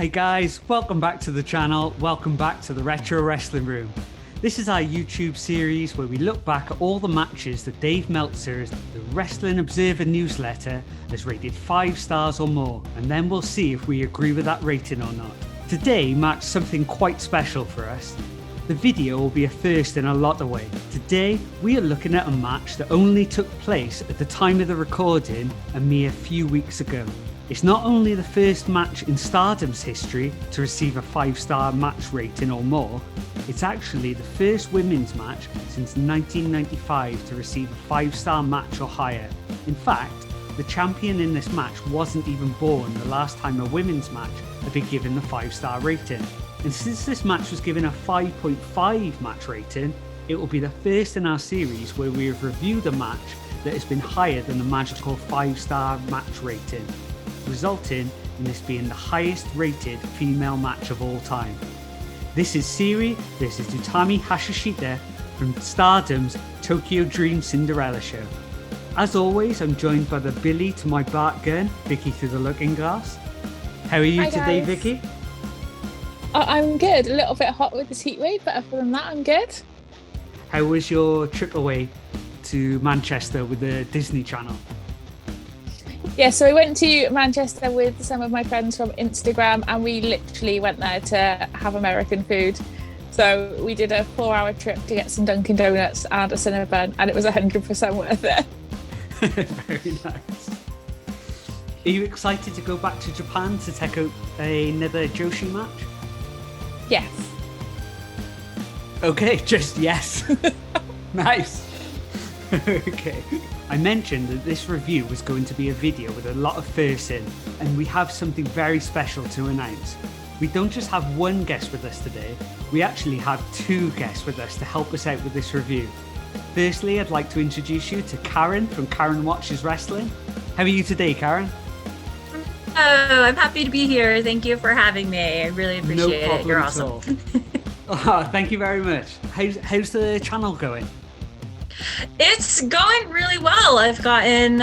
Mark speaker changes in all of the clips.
Speaker 1: Hi guys, welcome back to the channel, welcome back to the Retro Wrestling Room. This is our YouTube series where we look back at all the matches that Dave Meltzer, the Wrestling Observer newsletter, has rated 5 stars or more, and then we'll see if we agree with that rating or not. Today marks something quite special for us. The video will be a first in a lot of ways. Today, we are looking at a match that only took place at the time of the recording a mere few weeks ago. It's not only the first match in Stardom's history to receive a 5-star match rating or more, it's actually the first women's match since 1995 to receive a 5-star match or higher. In fact, the champion in this match wasn't even born the last time a women's match had been given the 5-star rating. And since this match was given a 5.5 match rating, it will be the first in our series where we have reviewed a match that has been higher than the magical 5-star match rating, resulting in this being the highest rated female match of all time. This is Syuri versus Utami Hayashishita from Stardom's Tokyo Dream Cinderella show. As always, I'm joined by the Billy to my Bart Gunn, Vicky through the looking glass. How are you today, Vicky?
Speaker 2: I'm good. A little bit hot with this heat wave, but other than that, I'm good.
Speaker 1: How was your trip away to Manchester with the Disney Channel?
Speaker 2: Yeah, so I went to Manchester with some of my friends from Instagram, and we literally went there to have American food. So we did a 4-hour trip to get some Dunkin' Donuts and a Cinnabon, and it was 100% worth it.
Speaker 1: Very nice. Are you excited to go back to Japan to take out another Joshi match?
Speaker 2: Yes.
Speaker 1: Okay, just yes. Nice. Okay. I mentioned that this review was going to be a video with a lot of firsts in, and we have something very special to announce. We don't just have one guest with us today, we actually have 2 guests with us to help us out with this review. Firstly, I'd like to introduce you to Karen from Karen Watches Wrestling. How are you today, Karen?
Speaker 3: Oh, I'm happy to be here. Thank you for having me. I really appreciate it. You're awesome.
Speaker 1: Oh, thank you very much. How's the channel going?
Speaker 3: It's going really well. I've gotten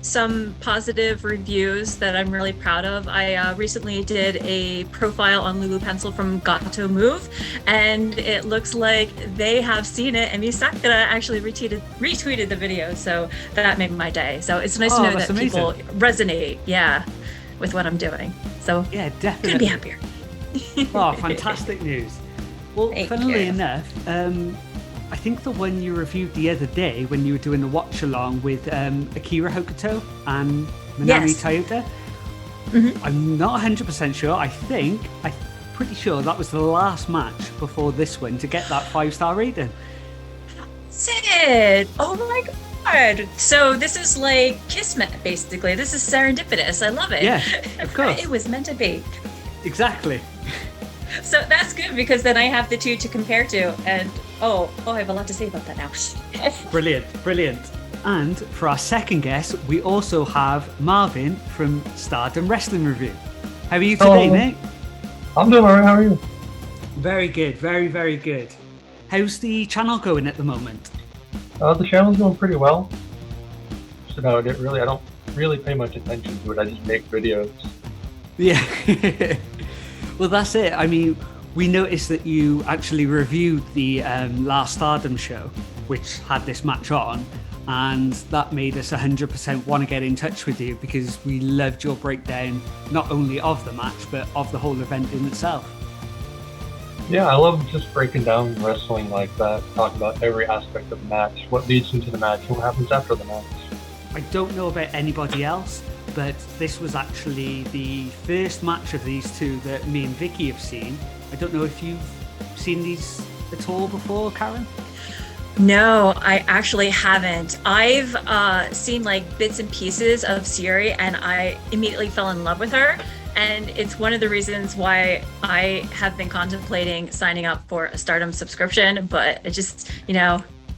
Speaker 3: some positive reviews that I'm really proud of. I recently did a profile on Lulu Pencil from Gato Move, and it looks like they have seen it, and Misakura actually retweeted the video, so that made my day. So it's nice to know that amazing. People resonate, with what I'm doing. So
Speaker 1: yeah, definitely.
Speaker 3: Couldn't be happier.
Speaker 1: Oh, fantastic news. Well, funnily enough, I think the one you reviewed the other day when you were doing the watch along with Akira Hokuto and Manami Toyota, I'm not 100% sure. I'm pretty sure that was the last match before this one to get that 5-star rating.
Speaker 3: Sid! Oh my god! So this is like Kismet, basically. This is serendipitous. I love it.
Speaker 1: Yeah, of course.
Speaker 3: It was meant to be.
Speaker 1: Exactly.
Speaker 3: So that's good because then I have the 2 to compare to, and I have a lot to say about that now.
Speaker 1: Brilliant. And for our second guest, we also have Marvin from Stardom Wrestling Review. How are you today, mate?
Speaker 4: I'm doing alright, how are you?
Speaker 1: Very good, very good. How's the channel going at the moment?
Speaker 4: The channel's going pretty well. So I don't really pay much attention to it, I just make videos.
Speaker 1: Yeah. Well, that's it. I mean, we noticed that you actually reviewed the last Stardom show, which had this match on, and that made us 100% want to get in touch with you because we loved your breakdown, not only of the match, but of the whole event in itself.
Speaker 4: Yeah, I love just breaking down wrestling like that, talking about every aspect of the match, what leads into the match, and what happens after the match.
Speaker 1: I don't know about anybody else, but this was actually the first match of these 2 that me and Vicky have seen. I don't know if you've seen these at all before, Karen?
Speaker 3: No, I actually haven't. I've seen like bits and pieces of Syuri, and I immediately fell in love with her. And it's one of the reasons why I have been contemplating signing up for a Stardom subscription, but I just,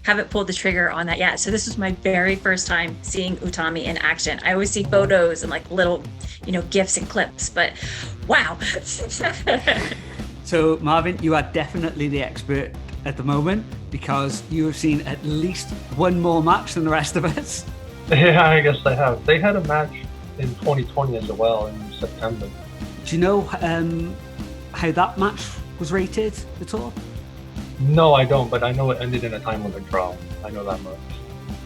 Speaker 3: haven't pulled the trigger on that yet. So this was my very first time seeing Utami in action. I always see photos and like little, GIFs and clips, but wow.
Speaker 1: So Marvin, you are definitely the expert at the moment because you have seen at least one more match than the rest of us.
Speaker 4: Yeah, I guess they have. They had a match in 2020 as well in September.
Speaker 1: Do you know how that match was rated at all?
Speaker 4: No, I don't, but I know it ended in a time limit draw. I know that much.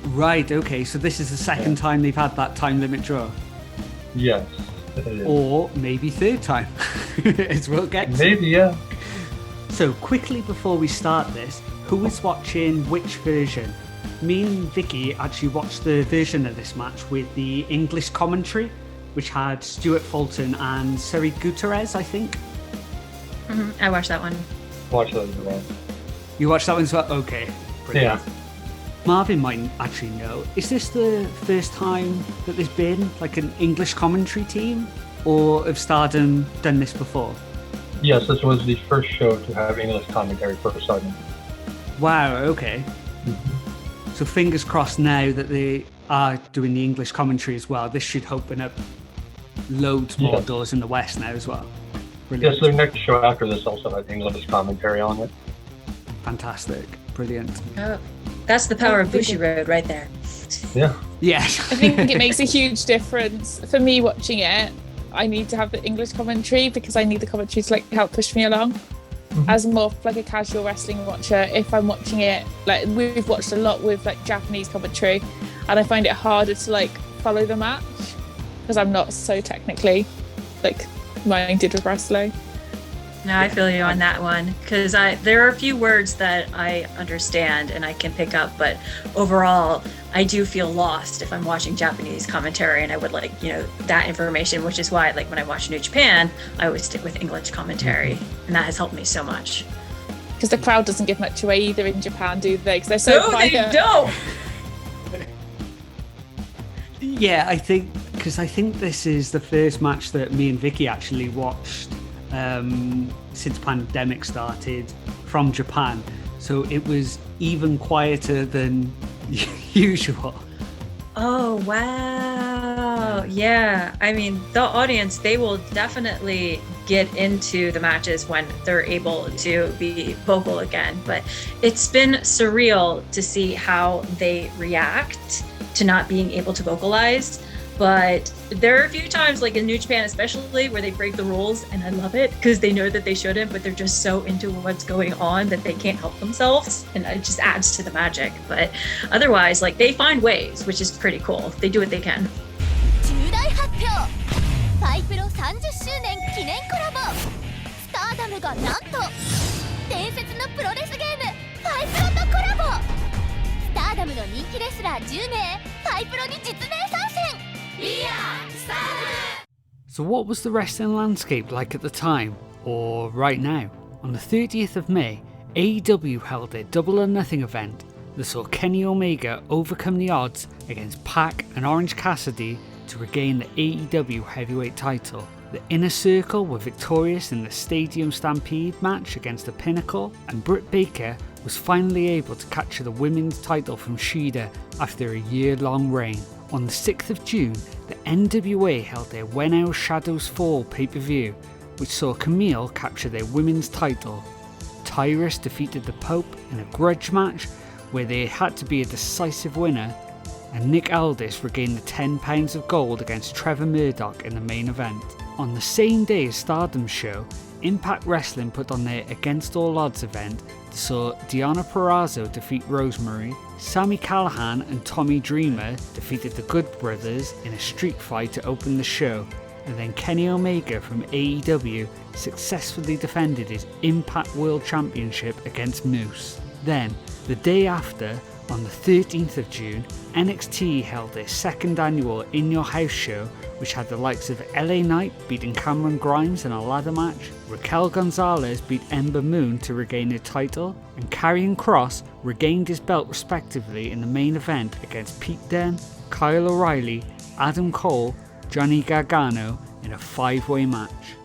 Speaker 1: Right, okay, so this is the second time they've had that time limit draw.
Speaker 4: Yes, it is.
Speaker 1: Or maybe third time, as we'll get to.
Speaker 4: Maybe, yeah.
Speaker 1: So quickly before we start this, who is watching which version? Me and Vicky actually watched the version of this match with the English commentary, which had Stuart Fulton and Syuri Gutierrez, I think.
Speaker 3: I watched that one.
Speaker 4: Watch those as well.
Speaker 1: You watched that one as well? Okay. Brilliant.
Speaker 4: Yeah.
Speaker 1: Marvin might actually know. Is this the first time that there's been like an English commentary team? Or have Stardom done this before?
Speaker 4: Yes, this was the first show to have English commentary for Stardom.
Speaker 1: Wow, okay. So fingers crossed now that they are doing the English commentary as well. This should open up loads more doors in the West now as well. Brilliant.
Speaker 4: Yes, their next show after this also had English commentary on it.
Speaker 1: Fantastic. Brilliant.
Speaker 3: Oh, that's the power of Bushiroad right there.
Speaker 4: Yeah.
Speaker 1: Yes.
Speaker 2: I think it makes a huge difference for me watching it. I need to have the English commentary because I need the commentary to like help push me along. As more of like a casual wrestling watcher, if I'm watching it, like we've watched a lot with like Japanese commentary, and I find it harder to like follow the match because I'm not so technically like minded with wrestling.
Speaker 3: No, I feel you on that one because there are a few words that I understand and I can pick up, but overall I do feel lost if I'm watching Japanese commentary, and I would like, you know, that information, which is why like when I watch New Japan, I always stick with English commentary, and that has helped me so much.
Speaker 2: Because the crowd doesn't give much away either in Japan, do they? Because they're so quiet.
Speaker 3: They don't.
Speaker 1: Yeah, I think this is the first match that me and Vicky actually watched since pandemic started from Japan, so it was even quieter than usual.
Speaker 3: Oh wow, yeah. I mean, the audience, they will definitely get into the matches when they're able to be vocal again, but it's been surreal to see how they react to not being able to vocalize. But there are a few times, like in New Japan especially, where they break the rules, and I love it because they know that they shouldn't, but they're just so into what's going on that they can't help themselves, and it just adds to the magic. But otherwise, like, they find ways, which is pretty cool. They do what they can.
Speaker 5: 重大発表ファイプロ30周年記念コラボスターダムがなんと伝説のプロレスゲームファイプロとコラボスターダムの人気レスラー10名ファイプロに実名参戦
Speaker 1: So what was the wrestling landscape like at the time, or right now? On the 30th of May, AEW held their Double or Nothing event that saw Kenny Omega overcome the odds against Pac and Orange Cassidy to regain the AEW heavyweight title. The Inner Circle were victorious in the Stadium Stampede match against the Pinnacle, and Britt Baker was finally able to capture the women's title from Shida after a year-long reign. On the 6th of June, the NWA held their When Our Shadows Fall pay-per-view, which saw Camille capture their women's title. Tyrus defeated the Pope in a grudge match where they had to be a decisive winner, and Nick Aldis regained the £10 of gold against Trevor Murdoch in the main event. On the same day as Stardom's show, Impact Wrestling put on their Against All Odds event that saw Deonna Purrazzo defeat Rosemary, Sami Callihan and Tommy Dreamer defeated the Good Brothers in a street fight to open the show, and then Kenny Omega from AEW successfully defended his Impact World Championship against Moose. Then, the day after, on the 13th of June, NXT held their second annual In Your House show, which had the likes of LA Knight beating Cameron Grimes in a ladder match, Raquel Gonzalez beat Ember Moon to regain her title, and Karrion Kross regained his belt respectively in the main event against Pete Dunne, Kyle O'Reilly, Adam Cole, Johnny Gargano in a 5-way match.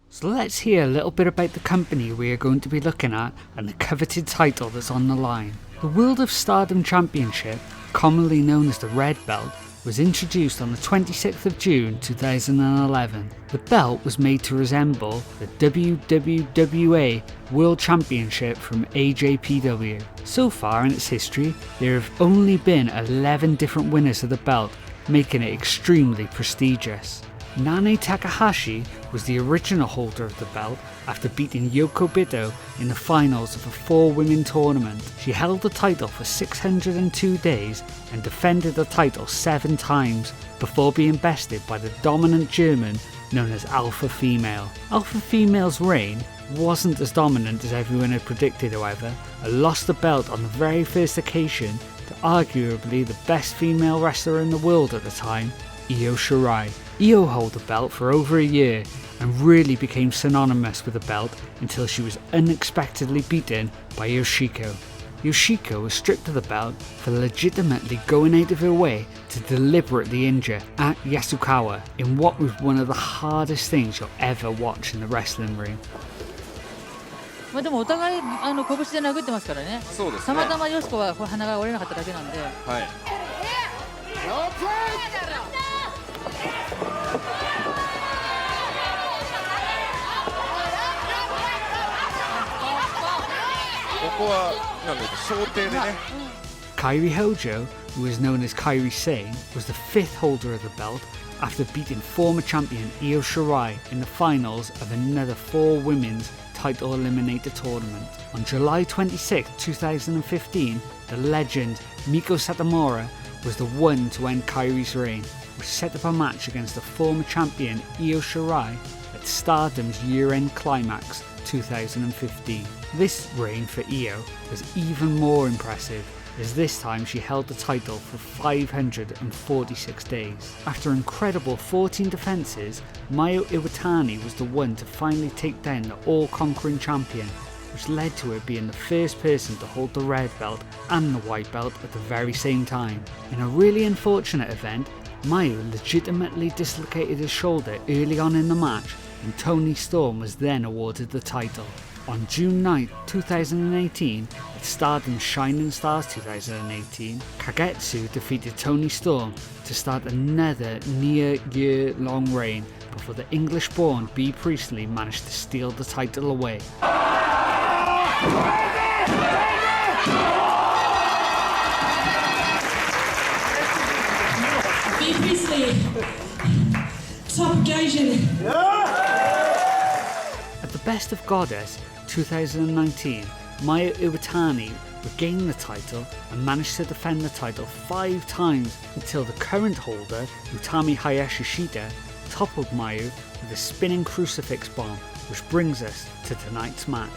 Speaker 1: So let's hear a little bit about the company we are going to be looking at and the coveted title that's on the line. The World of Stardom Championship, commonly known as the Red Belt, was introduced on the 26th of June 2011. The belt was made to resemble the WWWA World Championship from AJPW. So far in its history, there have only been 11 different winners of the belt, making it extremely prestigious. Nane Takahashi was the original holder of the belt after beating Yoko Bido in the finals of a 4-women tournament. She held the title for 602 days and defended the title 7 times before being bested by the dominant German known as Alpha Female. Alpha Female's reign wasn't as dominant as everyone had predicted, however, and lost the belt on the very first occasion to arguably the best female wrestler in the world at the time, Io Shirai. Io held the belt for over a year and really became synonymous with the belt until she was unexpectedly beaten by Yoshiko. Yoshiko was stripped of the belt for legitimately going out of her way to deliberately injure at Yasukawa in what was one of the hardest things you'll ever watch in the wrestling ring.
Speaker 6: まあでもお互い拳で殴ってますからね。
Speaker 7: そうですね。
Speaker 6: たまたまよしこは鼻が折れなかっただけなんで。
Speaker 7: はい。ここはなんだ想定でね。
Speaker 1: Kairi Hojo, who is known as Kairi Sane, was the 5th holder of the belt after beating former champion Io Shirai in the finals of another 4 women's title eliminator tournament. On July 26, 2015, the legend Miko Satomura was the one to end Kairi's reign, which set up a match against the former champion Io Shirai at Stardom's year-end climax 2015. This reign for Io was even more impressive, as this time she held the title for 546 days. After an incredible 14 defences, Mayu Iwatani was the one to finally take down the all-conquering champion, which led to her being the first person to hold the red belt and the white belt at the very same time. In a really unfortunate event, Mayu legitimately dislocated his shoulder early on in the match, and Toni Storm was then awarded the title. On June 9, 2018, at Stardom Shining Stars 2018, Kagetsu defeated Toni Storm to start another near-year-long reign before the English-born Bea Priestley managed to steal the title away.
Speaker 8: Bea Priestley, top occasion.
Speaker 1: At the Best of Goddess 2019, Mayu Iwatani regained the title and managed to defend the title 5 times until the current holder, Utami Hayashishita, toppled Mayu with a spinning crucifix bomb, which brings us to tonight's match.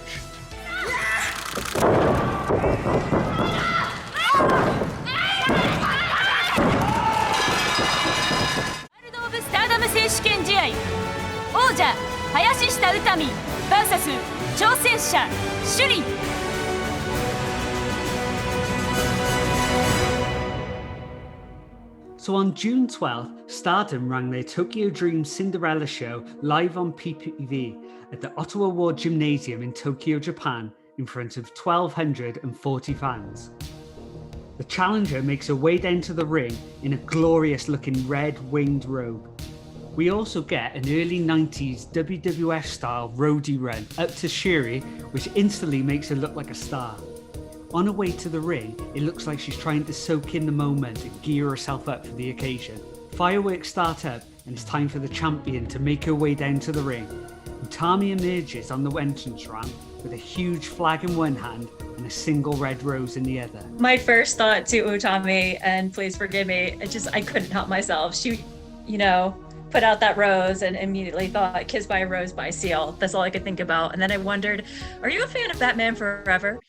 Speaker 5: World of Stardom 選手権試合王者林下宇多美 vs 挑戦者趣里。
Speaker 1: So on June 12th, Stardom ran their Tokyo Dream Cinderella show live on PPV at the Ottawa Ward Gymnasium in Tokyo, Japan, in front of 1,240 fans. The challenger makes her way down to the ring in a glorious looking red winged robe. We also get an early 90s WWF style roadie run up to Syuri, which instantly makes her look like a star. On her way to the ring, it looks like she's trying to soak in the moment and gear herself up for the occasion. Fireworks start up and it's time for the champion to make her way down to the ring. Utami emerges on the entrance ramp with a huge flag in one hand and a single red rose in the other.
Speaker 3: My first thought to Utami, and please forgive me, I couldn't help myself. She, put out that rose and immediately thought, kissed by a rose by a seal. That's all I could think about. And then I wondered, are you a fan of Batman Forever?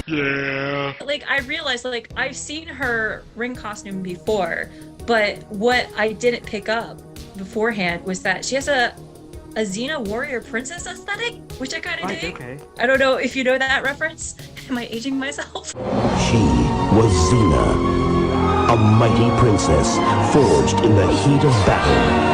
Speaker 7: Yeah.
Speaker 3: I realized, I've seen her ring costume before, but what I didn't pick up beforehand was that she has a Xena warrior princess aesthetic, which I kind of dig.
Speaker 1: Okay.
Speaker 3: I don't know if you know that reference. Am I aging myself?
Speaker 9: She was Xena, a mighty princess forged in the heat of battle.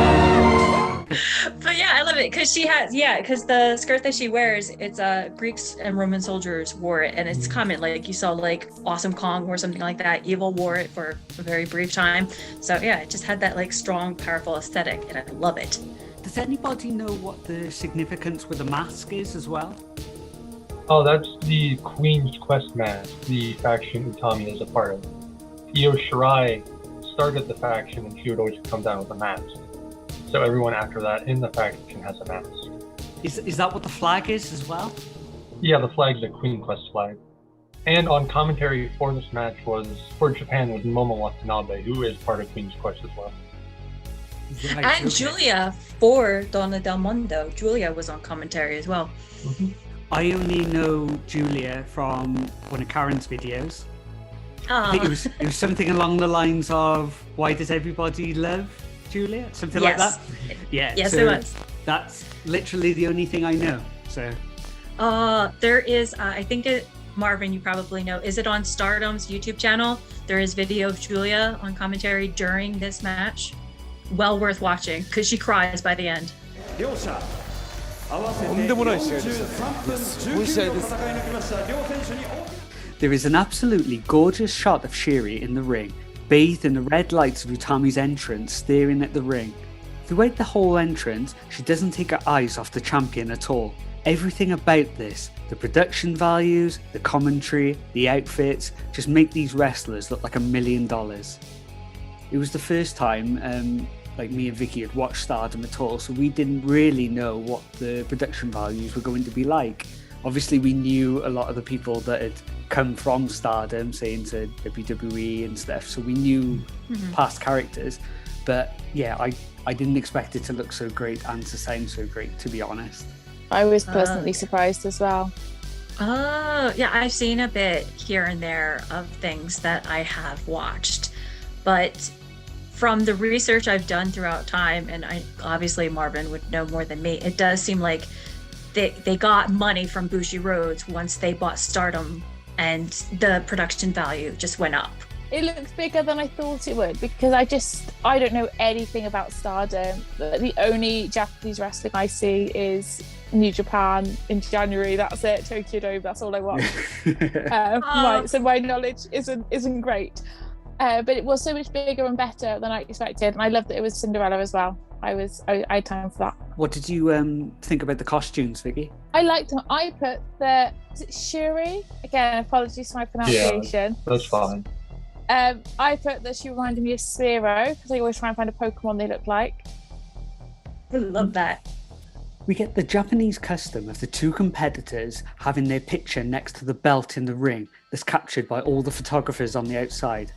Speaker 3: But yeah, I love it because because the skirt that she wears, it's Greeks and Roman soldiers wore it, and it's common. You saw Awesome Kong or something like that. Evil wore it for a very brief time. So yeah, it just had that strong, powerful aesthetic, and I love it.
Speaker 1: Does anybody know what the significance with the mask is as well?
Speaker 4: Oh, that's the Queen's Quest mask, the faction Utami is a part of. Io Shirai started the faction and she would always come down with a mask. So everyone after that in the faction has a mask.
Speaker 1: Is that what the flag is as well?
Speaker 4: Yeah, the flag's a Queen Quest flag. And on commentary for this match was, for Japan, was Momo Watanabe, who is part of Queen's Quest as well.
Speaker 1: Right,
Speaker 3: And Julia for Donna Del Mondo. Julia was on commentary as well.
Speaker 4: Mm-hmm.
Speaker 1: I only know Julia from one of Karen's videos. I think it was something along the lines of, why does everybody love Julia? Something like that? Yeah.
Speaker 3: Yes,
Speaker 1: so
Speaker 3: it was.
Speaker 1: That's literally the only thing I know. So
Speaker 3: there is, I think Marvin, you probably know, is it on Stardom's YouTube channel? There is video of Julia on commentary during this match. Well worth watching, because she cries by the end.
Speaker 7: とんでもない試合でしたね。すごい試合です。
Speaker 1: there is an absolutely gorgeous shot of Syuri in the ring, bathed in the red lights of Utami's entrance, staring at the ring. Throughout the whole entrance, she doesn't take her eyes off the champion at all. Everything about this, the production values, the commentary, the outfits, just make these wrestlers look like $1 million. It was the first time like me and Vicky had watched Stardom at all, so we didn't really know what the production values were going to be like. Obviously we knew a lot of the people that had come from Stardom, say into WWE and stuff, so we knew past characters, but yeah, I didn't expect it to look so great and to sound so great, to be honest.
Speaker 2: I was pleasantly surprised as well.
Speaker 3: Oh, yeah, I've seen a bit here and there of things that I have watched, but from the research I've done throughout time, and obviously Marvin would know more than me, it does seem like they got money from Bushi Rhodes once they bought Stardom, and the production value just went up.
Speaker 2: It looks bigger than I thought it would, because I don't know anything about Stardom. The only Japanese wrestling I see is New Japan in January. That's it. Tokyo Dome. That's all I watch. So my knowledge isn't great. But it was so much bigger and better than I expected, and I loved that it was Cinderella as well. I had time for that.
Speaker 1: What did you think about the costumes, Vicky?
Speaker 2: I liked them. I put is it Syuri? Again, apologies for my pronunciation.
Speaker 4: Yeah, that's fine.
Speaker 2: I put that she reminded me of Spiro, because I always try and find a Pokemon they look like.
Speaker 3: I love that.
Speaker 1: We get the Japanese custom of the two competitors having their picture next to the belt in the ring that's captured by all the photographers on the outside.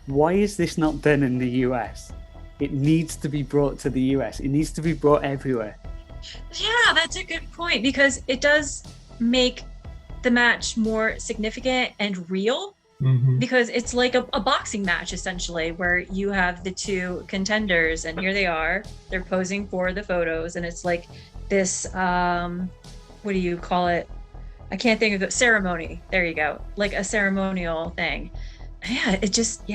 Speaker 1: Why is this not done in the US? It needs to be brought to the US. It needs to be brought everywhere.
Speaker 3: Yeah, that's a good point, because it does make the match more significant and real.
Speaker 4: Mm-hmm.
Speaker 3: Because it's like a boxing match, essentially, where you have the two contenders, and here they are, they're posing for the photos, and it's like this, what do you call it? I can't think of the ceremony. There you go. Like a ceremonial thing. Yeah, it just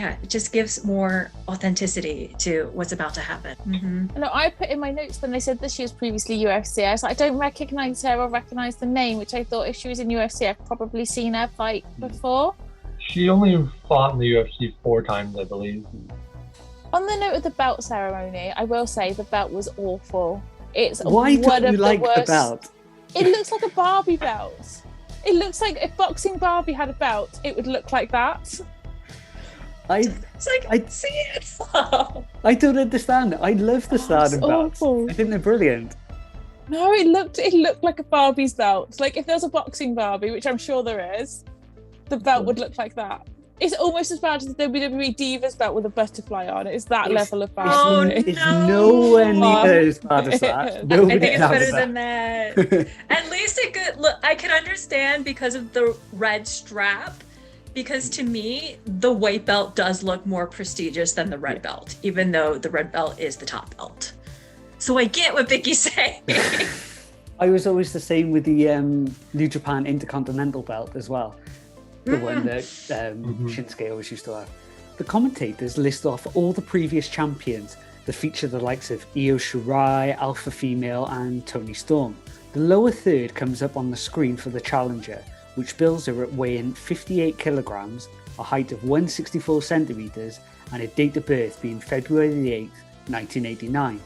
Speaker 3: gives more authenticity to what's about to happen. Mm-hmm.
Speaker 2: No, I put in my notes when they said that she was previously UFC. I was like, I don't recognize her or recognize the name, which I thought if she was in UFC, I've probably seen her fight before.
Speaker 4: She only fought in the UFC 4 times, I believe.
Speaker 2: On the note of the belt ceremony, I will say the belt was awful. It's
Speaker 1: Why
Speaker 2: one
Speaker 1: don't
Speaker 2: of
Speaker 1: you like
Speaker 2: worst...
Speaker 1: the belt?
Speaker 2: It looks like a Barbie belt. It looks like if Boxing Barbie had a belt, it would look like that.
Speaker 1: I don't understand it. I love the Stardom belts.
Speaker 2: Awful.
Speaker 1: I think they're brilliant.
Speaker 2: No, it looked like a Barbie's belt. Like if there's a Boxing Barbie, which I'm sure there is, the belt would look like that. It's almost as bad as the WWE Divas belt with a butterfly on it. It's that level of bad.
Speaker 3: Oh,
Speaker 1: It's nowhere near as bad as that.
Speaker 3: I think it's better than that. At least it could look. I could understand because of the red strap. Because to me, the white belt does look more prestigious than the red belt, even though the red belt is the top belt. So I get what Vicky's saying.
Speaker 1: I was always the same with the New Japan Intercontinental belt as well. The one that Shinsuke always used to have. The commentators list off all the previous champions that feature the likes of Io Shirai, Alpha Female and Toni Storm. The lower third comes up on the screen for the challenger, which bills her at weighing 58 kilograms, a height of 164 centimeters, and a date of birth being February the 8th, 1989.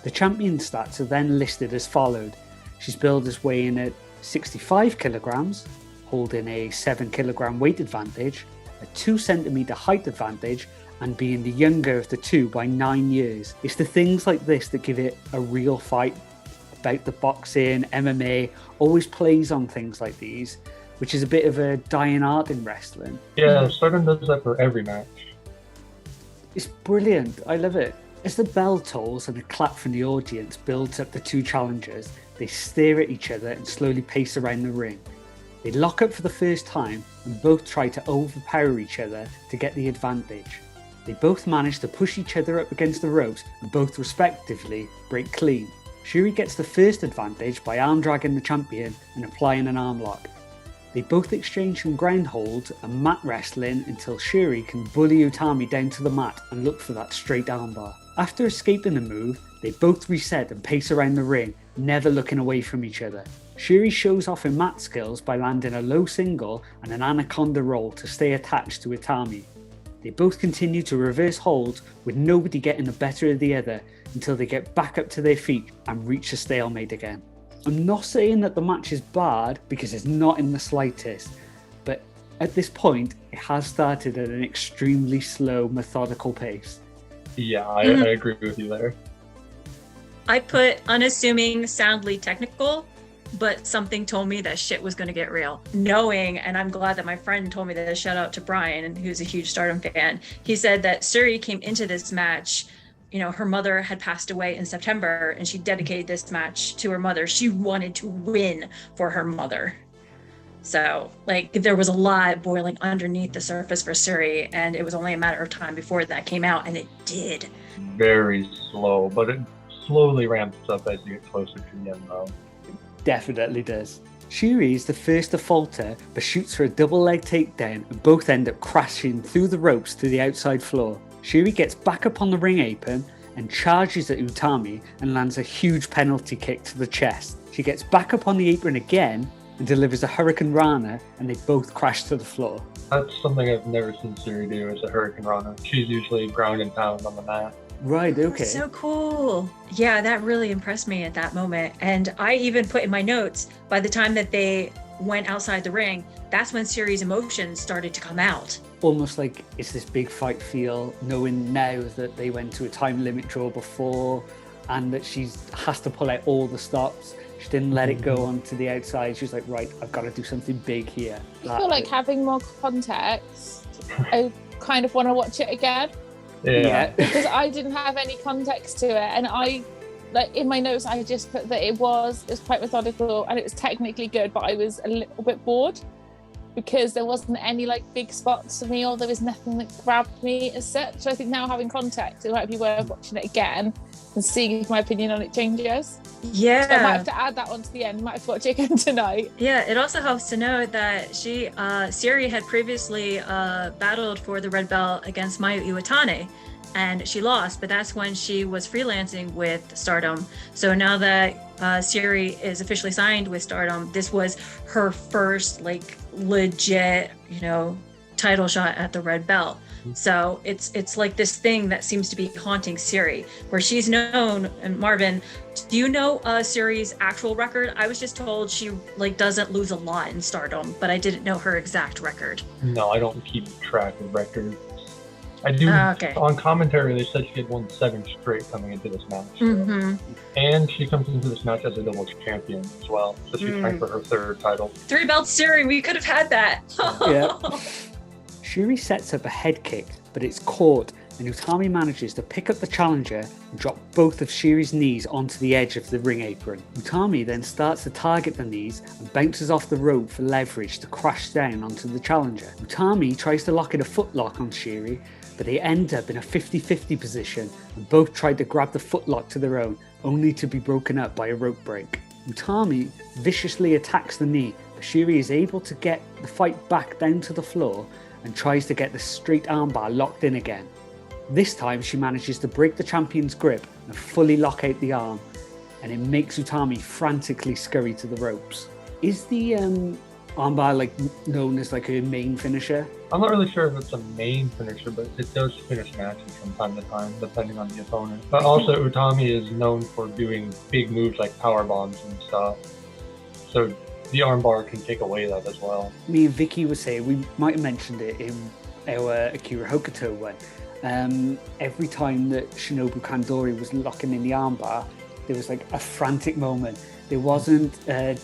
Speaker 1: The champion stats are then listed as followed. She's billed as weighing at 65 kilograms, holding a 7 kilogram weight advantage, a 2 centimeter height advantage, and being the younger of the two by 9 years. It's the things like this that give it a real fight. About the boxing, MMA, always plays on things like these, which is a bit of a dying art in wrestling.
Speaker 4: Yeah, Stardom does that for every match.
Speaker 1: It's brilliant. I love it. As the bell tolls and a clap from the audience builds up the two challengers, they stare at each other and slowly pace around the ring. They lock up for the first time and both try to overpower each other to get the advantage. They both manage to push each other up against the ropes and both respectively break clean. Syuri gets the first advantage by arm dragging the champion and applying an arm lock. They both exchange some ground holds and mat wrestling until Syuri can bully Utami down to the mat and look for that straight armbar. After escaping the move, they both reset and pace around the ring, never looking away from each other. Syuri shows off her mat skills by landing a low single and an anaconda roll to stay attached to Utami. They both continue to reverse holds with nobody getting the better of the other until they get back up to their feet and reach a stalemate again. I'm not saying that the match is bad because it's not in the slightest, but at this point it has started at an extremely slow, methodical pace.
Speaker 4: Yeah, I agree with you there.
Speaker 3: I put unassuming, soundly technical, but something told me that shit was going to get real. Knowing, and I'm glad that my friend told me this, shout out to Brian, who's a huge Stardom fan. He said that Syuri came into this match, you know, her mother had passed away in September and she dedicated this match to her mother. She wanted to win for her mother. So, like, there was a lot boiling underneath the surface for Syuri, and it was only a matter of time before that came out, and it did.
Speaker 4: Very slow, but it slowly ramps up as you get closer to the end, though.
Speaker 1: Definitely does. Syuri is the first to falter, but shoots for a double leg takedown and both end up crashing through the ropes to the outside floor. Syuri gets back up on the ring apron and charges at Utami and lands a huge penalty kick to the chest. She gets back up on the apron again and delivers a Hurricane Rana, and they both crash to the floor.
Speaker 4: That's something I've never seen Syuri do, is a Hurricane Rana. She's usually ground and pound on the mat.
Speaker 1: Right, okay.
Speaker 3: That's so cool. Yeah, that really impressed me at that moment. And I even put in my notes, by the time that they went outside the ring, that's when Syuri's emotions started to come out.
Speaker 1: Almost like it's this big fight feel, knowing now that they went to a time limit draw before and that she has to pull out all the stops. She didn't let it go onto the outside. She was like, right, I've got to do something big here.
Speaker 2: I feel like having more context, I kind of want to watch it again.
Speaker 1: Yeah.
Speaker 2: Because I didn't have any context to it, and I, like, in my notes I just put that it was quite methodical and it was technically good, but I was a little bit bored because there wasn't any like big spots for me, or there was nothing that grabbed me as such. So I think now having context, it might be worth watching it again and seeing if my opinion on it changes.
Speaker 3: Yeah.
Speaker 2: So I might have to add that on to the end. Might have to watch it again tonight.
Speaker 3: Yeah, it also helps to know that Syuri had previously battled for the red belt against Mayu Iwatani, and she lost, but that's when she was freelancing with Stardom. So now that Syuri is officially signed with Stardom, this was her first like legit, you know, title shot at the red belt. So it's like this thing that seems to be haunting Syuri, where she's known. And Marvin, do you know Syuri's actual record? I was just told she like doesn't lose a lot in Stardom, but I didn't know her exact record.
Speaker 4: No, I don't keep track of records. I do.
Speaker 3: Okay.
Speaker 4: On commentary, they said she had won 7 straight coming into this match.
Speaker 3: Mm-hmm.
Speaker 4: And she comes into this match as a double champion as well. So she's trying for her 3rd title.
Speaker 3: 3 belts Syuri, we could have had that.
Speaker 1: Yeah. Syuri sets up a head kick, but it's caught, and Utami manages to pick up the challenger and drop both of Syuri's knees onto the edge of the ring apron. Utami then starts to target the knees and bounces off the rope for leverage to crash down onto the challenger. Utami tries to lock in a footlock on Syuri, but they end up in a 50-50 position and both try to grab the footlock to their own, only to be broken up by a rope break. Utami viciously attacks the knee, but Syuri is able to get the fight back down to the floor and tries to get the straight armbar locked in again. This time she manages to break the champion's grip and fully lock out the arm, and it makes Utami frantically scurry to the ropes. Is the armbar like known as like her main finisher?
Speaker 4: I'm not really sure if it's a main finisher, but it does finish matches from time to time, depending on the opponent. But also, Utami is known for doing big moves like power bombs and stuff. So the armbar can take away that as well.
Speaker 1: Me and Vicky were saying, we might have mentioned it in our Akira Hokuto one. Every time that Shinobu Kandori was locking in the armbar, there was like a frantic moment. There wasn't, they're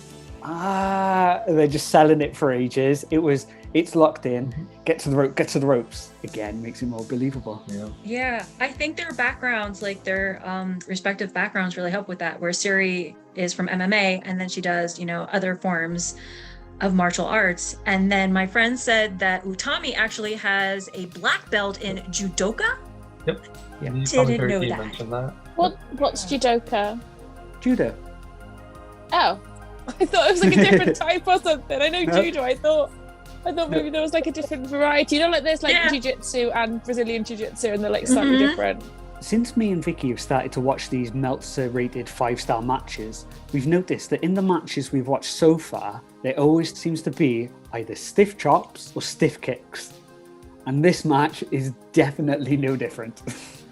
Speaker 1: just selling it for ages. It was, it's locked in, get to the ropes. Again, makes it more believable.
Speaker 3: Yeah, I think their backgrounds, like their respective backgrounds really help with that, where Syuri is from MMA and then she does, other forms of martial arts. And then my friend said that Utami actually has a black belt in judoka.
Speaker 4: Yep.
Speaker 1: Yeah.
Speaker 3: Didn't know that.
Speaker 2: What's judoka?
Speaker 1: Judo.
Speaker 2: Oh, I thought it was like a different type or something. I know judo. I thought maybe there was like a different variety. Like there's like jiu-jitsu and Brazilian jiu-jitsu, and they're like slightly different.
Speaker 1: Since me and Vicky have started to watch these Meltzer rated 5-star matches, we've noticed that in the matches we've watched so far, there always seems to be either stiff chops or stiff kicks. And this match is definitely no different.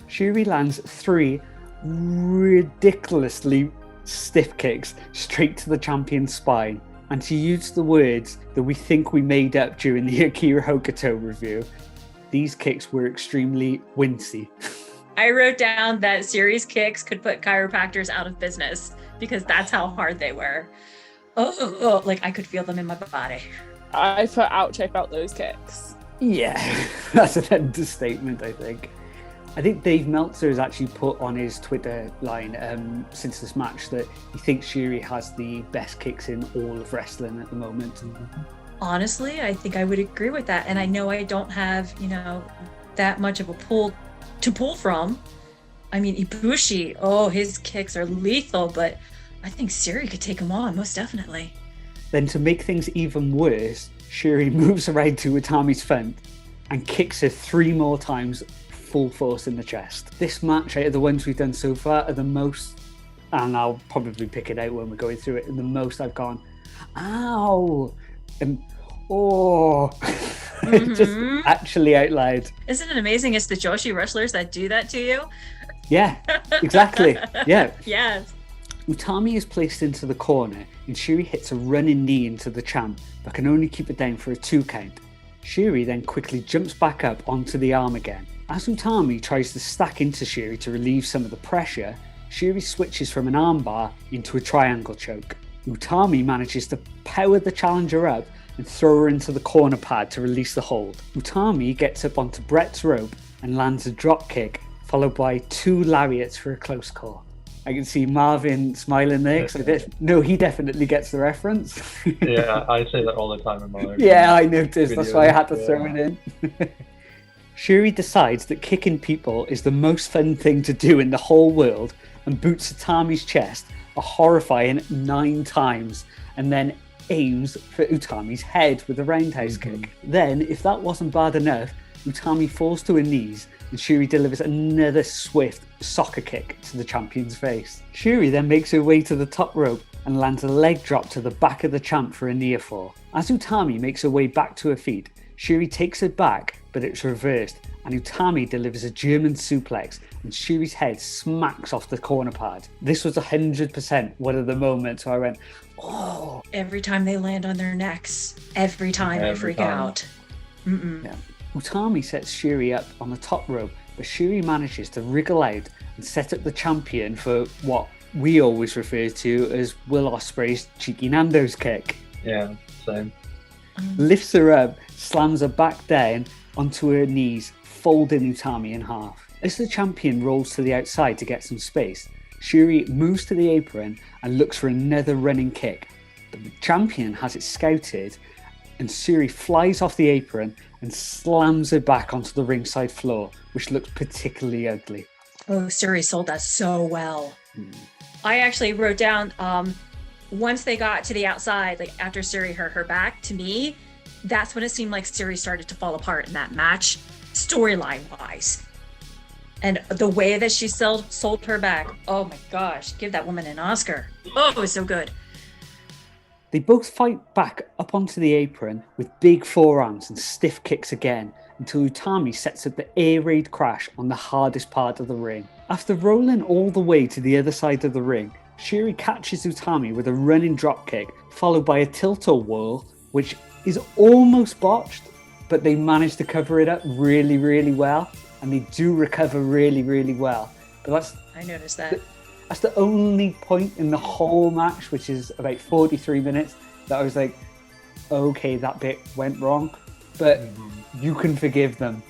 Speaker 1: Syuri lands 3 ridiculously stiff kicks straight to the champion's spine. And to use the words that we think we made up during the Akira Hokuto review, these kicks were extremely wincy.
Speaker 3: I wrote down that Syuri's kicks could put chiropractors out of business because that's how hard they were. Oh, like I could feel them in my body.
Speaker 2: I felt those kicks.
Speaker 1: Yeah, that's an understatement, I think. I think Dave Meltzer has actually put on his Twitter line since this match that he thinks Syuri has the best kicks in all of wrestling at the moment.
Speaker 3: Honestly, I think I would agree with that. And I know I don't have, that much of a pool to pull from. I mean, Ibushi, his kicks are lethal, but I think Syuri could take them on, most definitely.
Speaker 1: Then to make things even worse, Syuri moves around to Utami's front and kicks her 3 more times full force in the chest. This match, out of the ones we've done so far, are the most, and I'll probably pick it out when we're going through it, the most I've gone, ow, and just actually out loud.
Speaker 3: Isn't it amazing? It's the Joshi wrestlers that do that to you.
Speaker 1: Yeah, exactly. Yeah.
Speaker 3: Yes.
Speaker 1: Utami is placed into the corner and Syuri hits a running knee into the champ, but can only keep it down for a 2 count. Syuri then quickly jumps back up onto the arm again. As Utami tries to stack into Syuri to relieve some of the pressure, Syuri switches from an armbar into a triangle choke. Utami manages to power the challenger up and throw her into the corner pad to release the hold. Utami gets up onto Brett's rope and lands a drop kick, followed by 2 lariats for a close call. I can see Marvin smiling there, because he definitely gets the reference.
Speaker 4: Yeah, I say that all the time in my life.
Speaker 1: Yeah, I noticed, that's why I had to throw it in. Syuri decides that kicking people is the most fun thing to do in the whole world and boots Utami's chest a horrifying 9 times, and then aims for Utami's head with a roundhouse kick. Then, if that wasn't bad enough, Utami falls to her knees and Syuri delivers another swift soccer kick to the champion's face. Syuri then makes her way to the top rope and lands a leg drop to the back of the champ for a near fall. As Utami makes her way back to her feet, Syuri takes her back, but it's reversed, and Utami delivers a German suplex and Syuri's head smacks off the corner pad. This was 100% one of the moments where I went, oh.
Speaker 3: Every time they land on their necks, every time I freak out.
Speaker 1: Yeah. Utami sets Syuri up on the top rope, but Syuri manages to wriggle out and set up the champion for what we always refer to as Will Ospreay's Cheeky Nando's kick.
Speaker 4: Yeah, same.
Speaker 1: Lifts her up, slams her back down onto her knees, folding Utami in half. As the champion rolls to the outside to get some space, Syuri moves to the apron and looks for another running kick, but the champion has it scouted and Syuri flies off the apron and slams her back onto the ringside floor, which looks particularly ugly.
Speaker 3: Oh, Syuri sold that so well. I actually wrote down, once they got to the outside, like after Syuri hurt her back, to me, that's when it seemed like Syuri started to fall apart in that match, storyline-wise. And the way that she sold her back, oh my gosh, give that woman an Oscar. Oh, it was so good.
Speaker 1: They both fight back up onto the apron with big forearms and stiff kicks again until Utami sets up the air raid crash on the hardest part of the ring. After rolling all the way to the other side of the ring, Syuri catches Utami with a running dropkick followed by a tilt-or whirl, which is almost botched, but they manage to cover it up really, really well, and they do recover really, really well. But
Speaker 3: I noticed that.
Speaker 1: That's the only point in the whole match, which is about 43 minutes, that I was like, okay, that bit went wrong, but you can forgive them.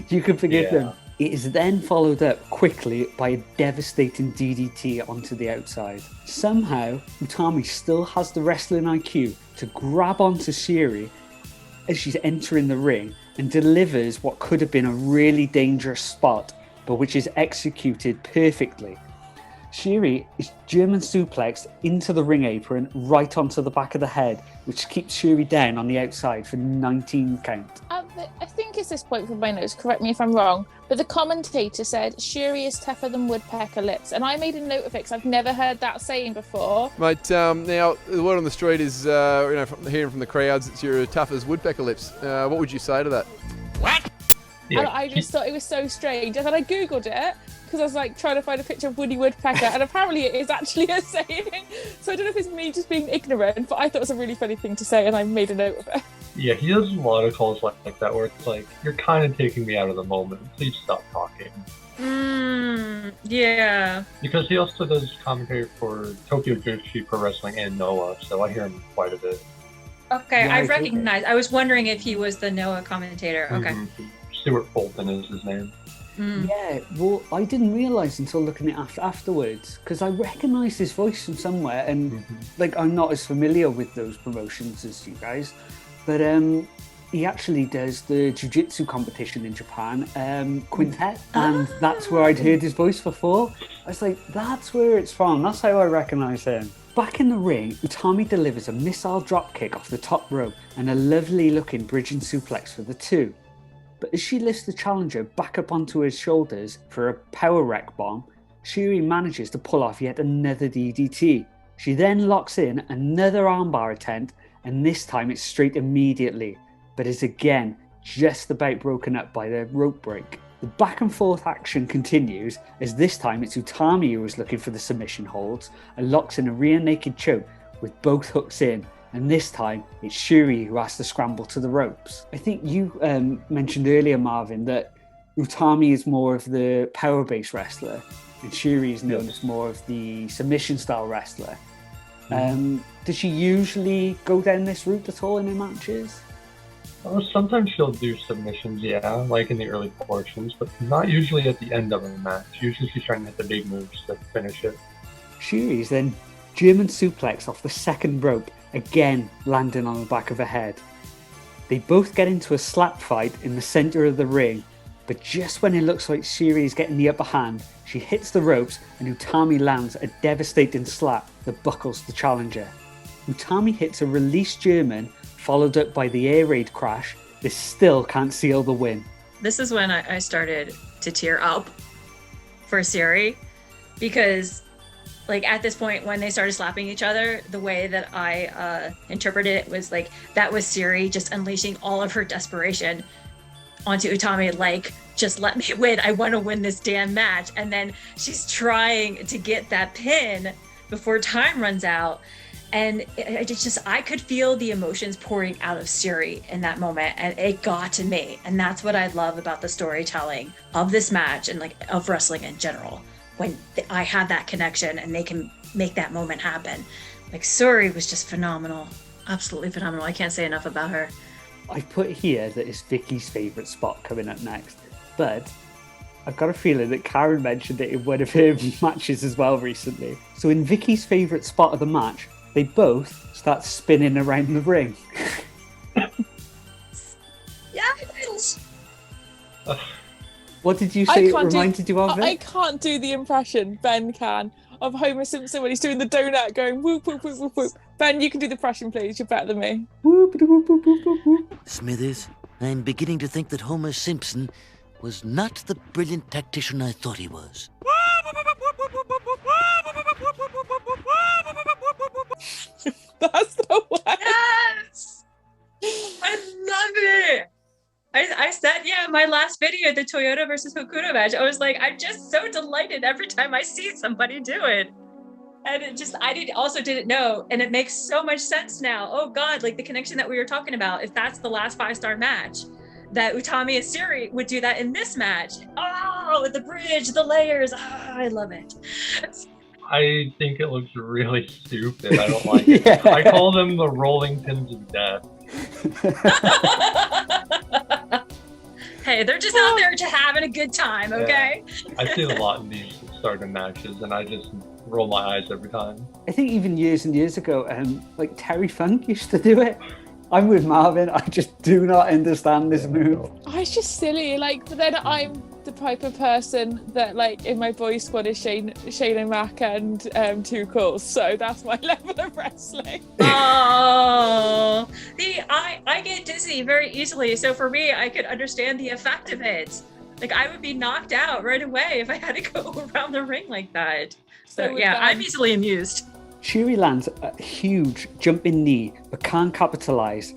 Speaker 1: You can forgive them. It is then followed up quickly by a devastating DDT onto the outside. Somehow, Utami still has the wrestling IQ to grab onto Syuri as she's entering the ring and delivers what could have been a really dangerous spot, but which is executed perfectly. Syuri is German suplexed into the ring apron right onto the back of the head, which keeps Syuri down on the outside for 19 count.
Speaker 2: I think it's this point from my notes, correct me if I'm wrong, but the commentator said Syuri is tougher than woodpecker lips, and I made a note of it because I've never heard that saying before.
Speaker 10: Mate, now the word on the street is, from hearing from the crowds, it's you're tough as woodpecker lips. What would you say to that?
Speaker 5: What?
Speaker 4: Yeah.
Speaker 2: And I just thought it was so strange, and then I googled it because I was like trying to find a picture of Woody Woodpecker, and apparently it is actually a saying. So I don't know if it's me just being ignorant, but I thought it was a really funny thing to say, and I made a note of it.
Speaker 4: Yeah, he does a lot of calls like that where it's like, you're kind of taking me out of the moment. Please stop talking.
Speaker 3: Yeah.
Speaker 4: Because he also does commentary for Tokyo Joshi Pro Wrestling and Noah, so I hear him quite a bit.
Speaker 3: Okay,
Speaker 1: Yeah,
Speaker 3: I recognize. I was wondering if he was the Noah commentator. Okay.
Speaker 4: Stuart Fulton is his name.
Speaker 1: Yeah, well, I didn't realise until looking at it afterwards, because I recognised his voice from somewhere, and like I'm not as familiar with those promotions as you guys, but he actually does the jiu-jitsu competition in Japan, Quintet, and that's where I'd heard his voice before. I was like, that's where it's from, that's how I recognise him. Back in the ring, Utami delivers a missile dropkick off the top rope and a lovely looking bridging suplex for the two. But as she lifts the challenger back up onto his shoulders for a power wreck bomb, Syuri manages to pull off yet another DDT. She then locks in another armbar attempt, and this time it's straight immediately, but is again just about broken up by the rope break. The back and forth action continues, as this time it's Utami who is looking for the submission holds and locks in a rear naked choke with both hooks in, and this time it's Syuri who has to scramble to the ropes. I think you mentioned earlier, Marvin, that Utami is more of the power-based wrestler and Syuri is known as more of the submission-style wrestler. Does she usually go down this route at all in her matches?
Speaker 4: Sometimes she'll do submissions, like in the early portions, but not usually at the end of a match. Usually she's trying to hit the big moves to finish it.
Speaker 1: Syuri's then German suplex off the second rope, again landing on the back of her head. They both get into a slap fight in the centre of the ring, but just when it looks like Syuri is getting the upper hand, she hits the ropes and Utami lands a devastating slap that buckles the challenger. Utami hits a release German, followed up by the air raid crash. This still can't seal the win.
Speaker 3: This is when I started to tear up for Syuri, because like at this point when they started slapping each other, the way that I interpreted it was like that was Syuri just unleashing all of her desperation onto Utami, like, just let me win, I want to win this damn match. And then she's trying to get that pin before time runs out, and I could feel the emotions pouring out of Syuri in that moment, and it got to me. And that's what I love about the storytelling of this match and like of wrestling in general, when I have that connection and they can make that moment happen. Like, Syuri was just phenomenal, absolutely phenomenal. I can't say enough about her.
Speaker 1: I put here that it's Vicky's favourite spot coming up next, but I've got a feeling that Karen mentioned it in one of her matches as well recently. So in Vicky's favourite spot of the match, they both start spinning around the ring.
Speaker 3: Yes!
Speaker 1: What did you say it reminded you of?
Speaker 2: I can't do the impression, Ben can, of Homer Simpson when he's doing the donut going whoop, whoop, whoop, whoop, whoop. Ben, you can do the impression, please. You're better than me.
Speaker 1: Whoop, whoop, whoop, whoop, whoop, whoop.
Speaker 11: Smithers, I'm beginning to think that Homer Simpson was not the brilliant tactician I thought he was.
Speaker 2: That's the one.
Speaker 3: Yes! I love it. I said, my last video, the Toyota versus Hokuto match, I was like, I'm just so delighted every time I see somebody do it. And it just, didn't know. And it makes so much sense now. Oh God, like the connection that we were talking about, if that's the last 5-star match, that Utami and Syuri would do that in this match. Oh, the bridge, the layers. I love it.
Speaker 4: I think it looks really stupid. I don't like it. I call them the rolling pins of death.
Speaker 3: Hey, they're just out there just having a good time, okay?
Speaker 4: Yeah. I see a lot in these Stardom matches, and I just roll my eyes every time.
Speaker 1: I think even years and years ago, like Terry Funk used to do it. I'm with Marvin. I just do not understand this move.
Speaker 2: Oh, it's just silly. Like, but then I'm the type of person that, like, in my boys' squad is Shane O'Mac and Too Cool. So that's my level of wrestling.
Speaker 3: Oh, see, I get dizzy very easily. So for me, I could understand the effect of it. Like, I would be knocked out right away if I had to go around the ring like that. So yeah, I'm easily amused.
Speaker 1: Syuri lands a huge jumping knee, but can't capitalise.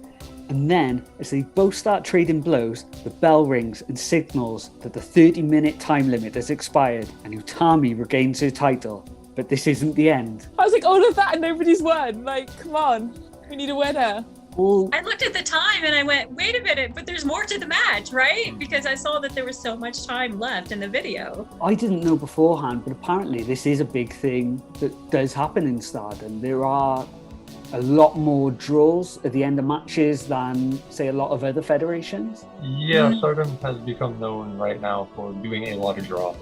Speaker 1: And then, as they both start trading blows, the bell rings and signals that the 30-minute time limit has expired and Utami regains her title. But this isn't the end.
Speaker 2: I was like, all of that and nobody's won. Like, come on, we need a winner.
Speaker 1: Well,
Speaker 3: I looked at the time and I went, wait a minute, but there's more to the match, right? Because I saw that there was so much time left in the video.
Speaker 1: I didn't know beforehand, but apparently this is a big thing that does happen in Stardom. There are a lot more draws at the end of matches than, say, a lot of other federations.
Speaker 4: Yeah, Stardom has become known right now for doing a lot of draws.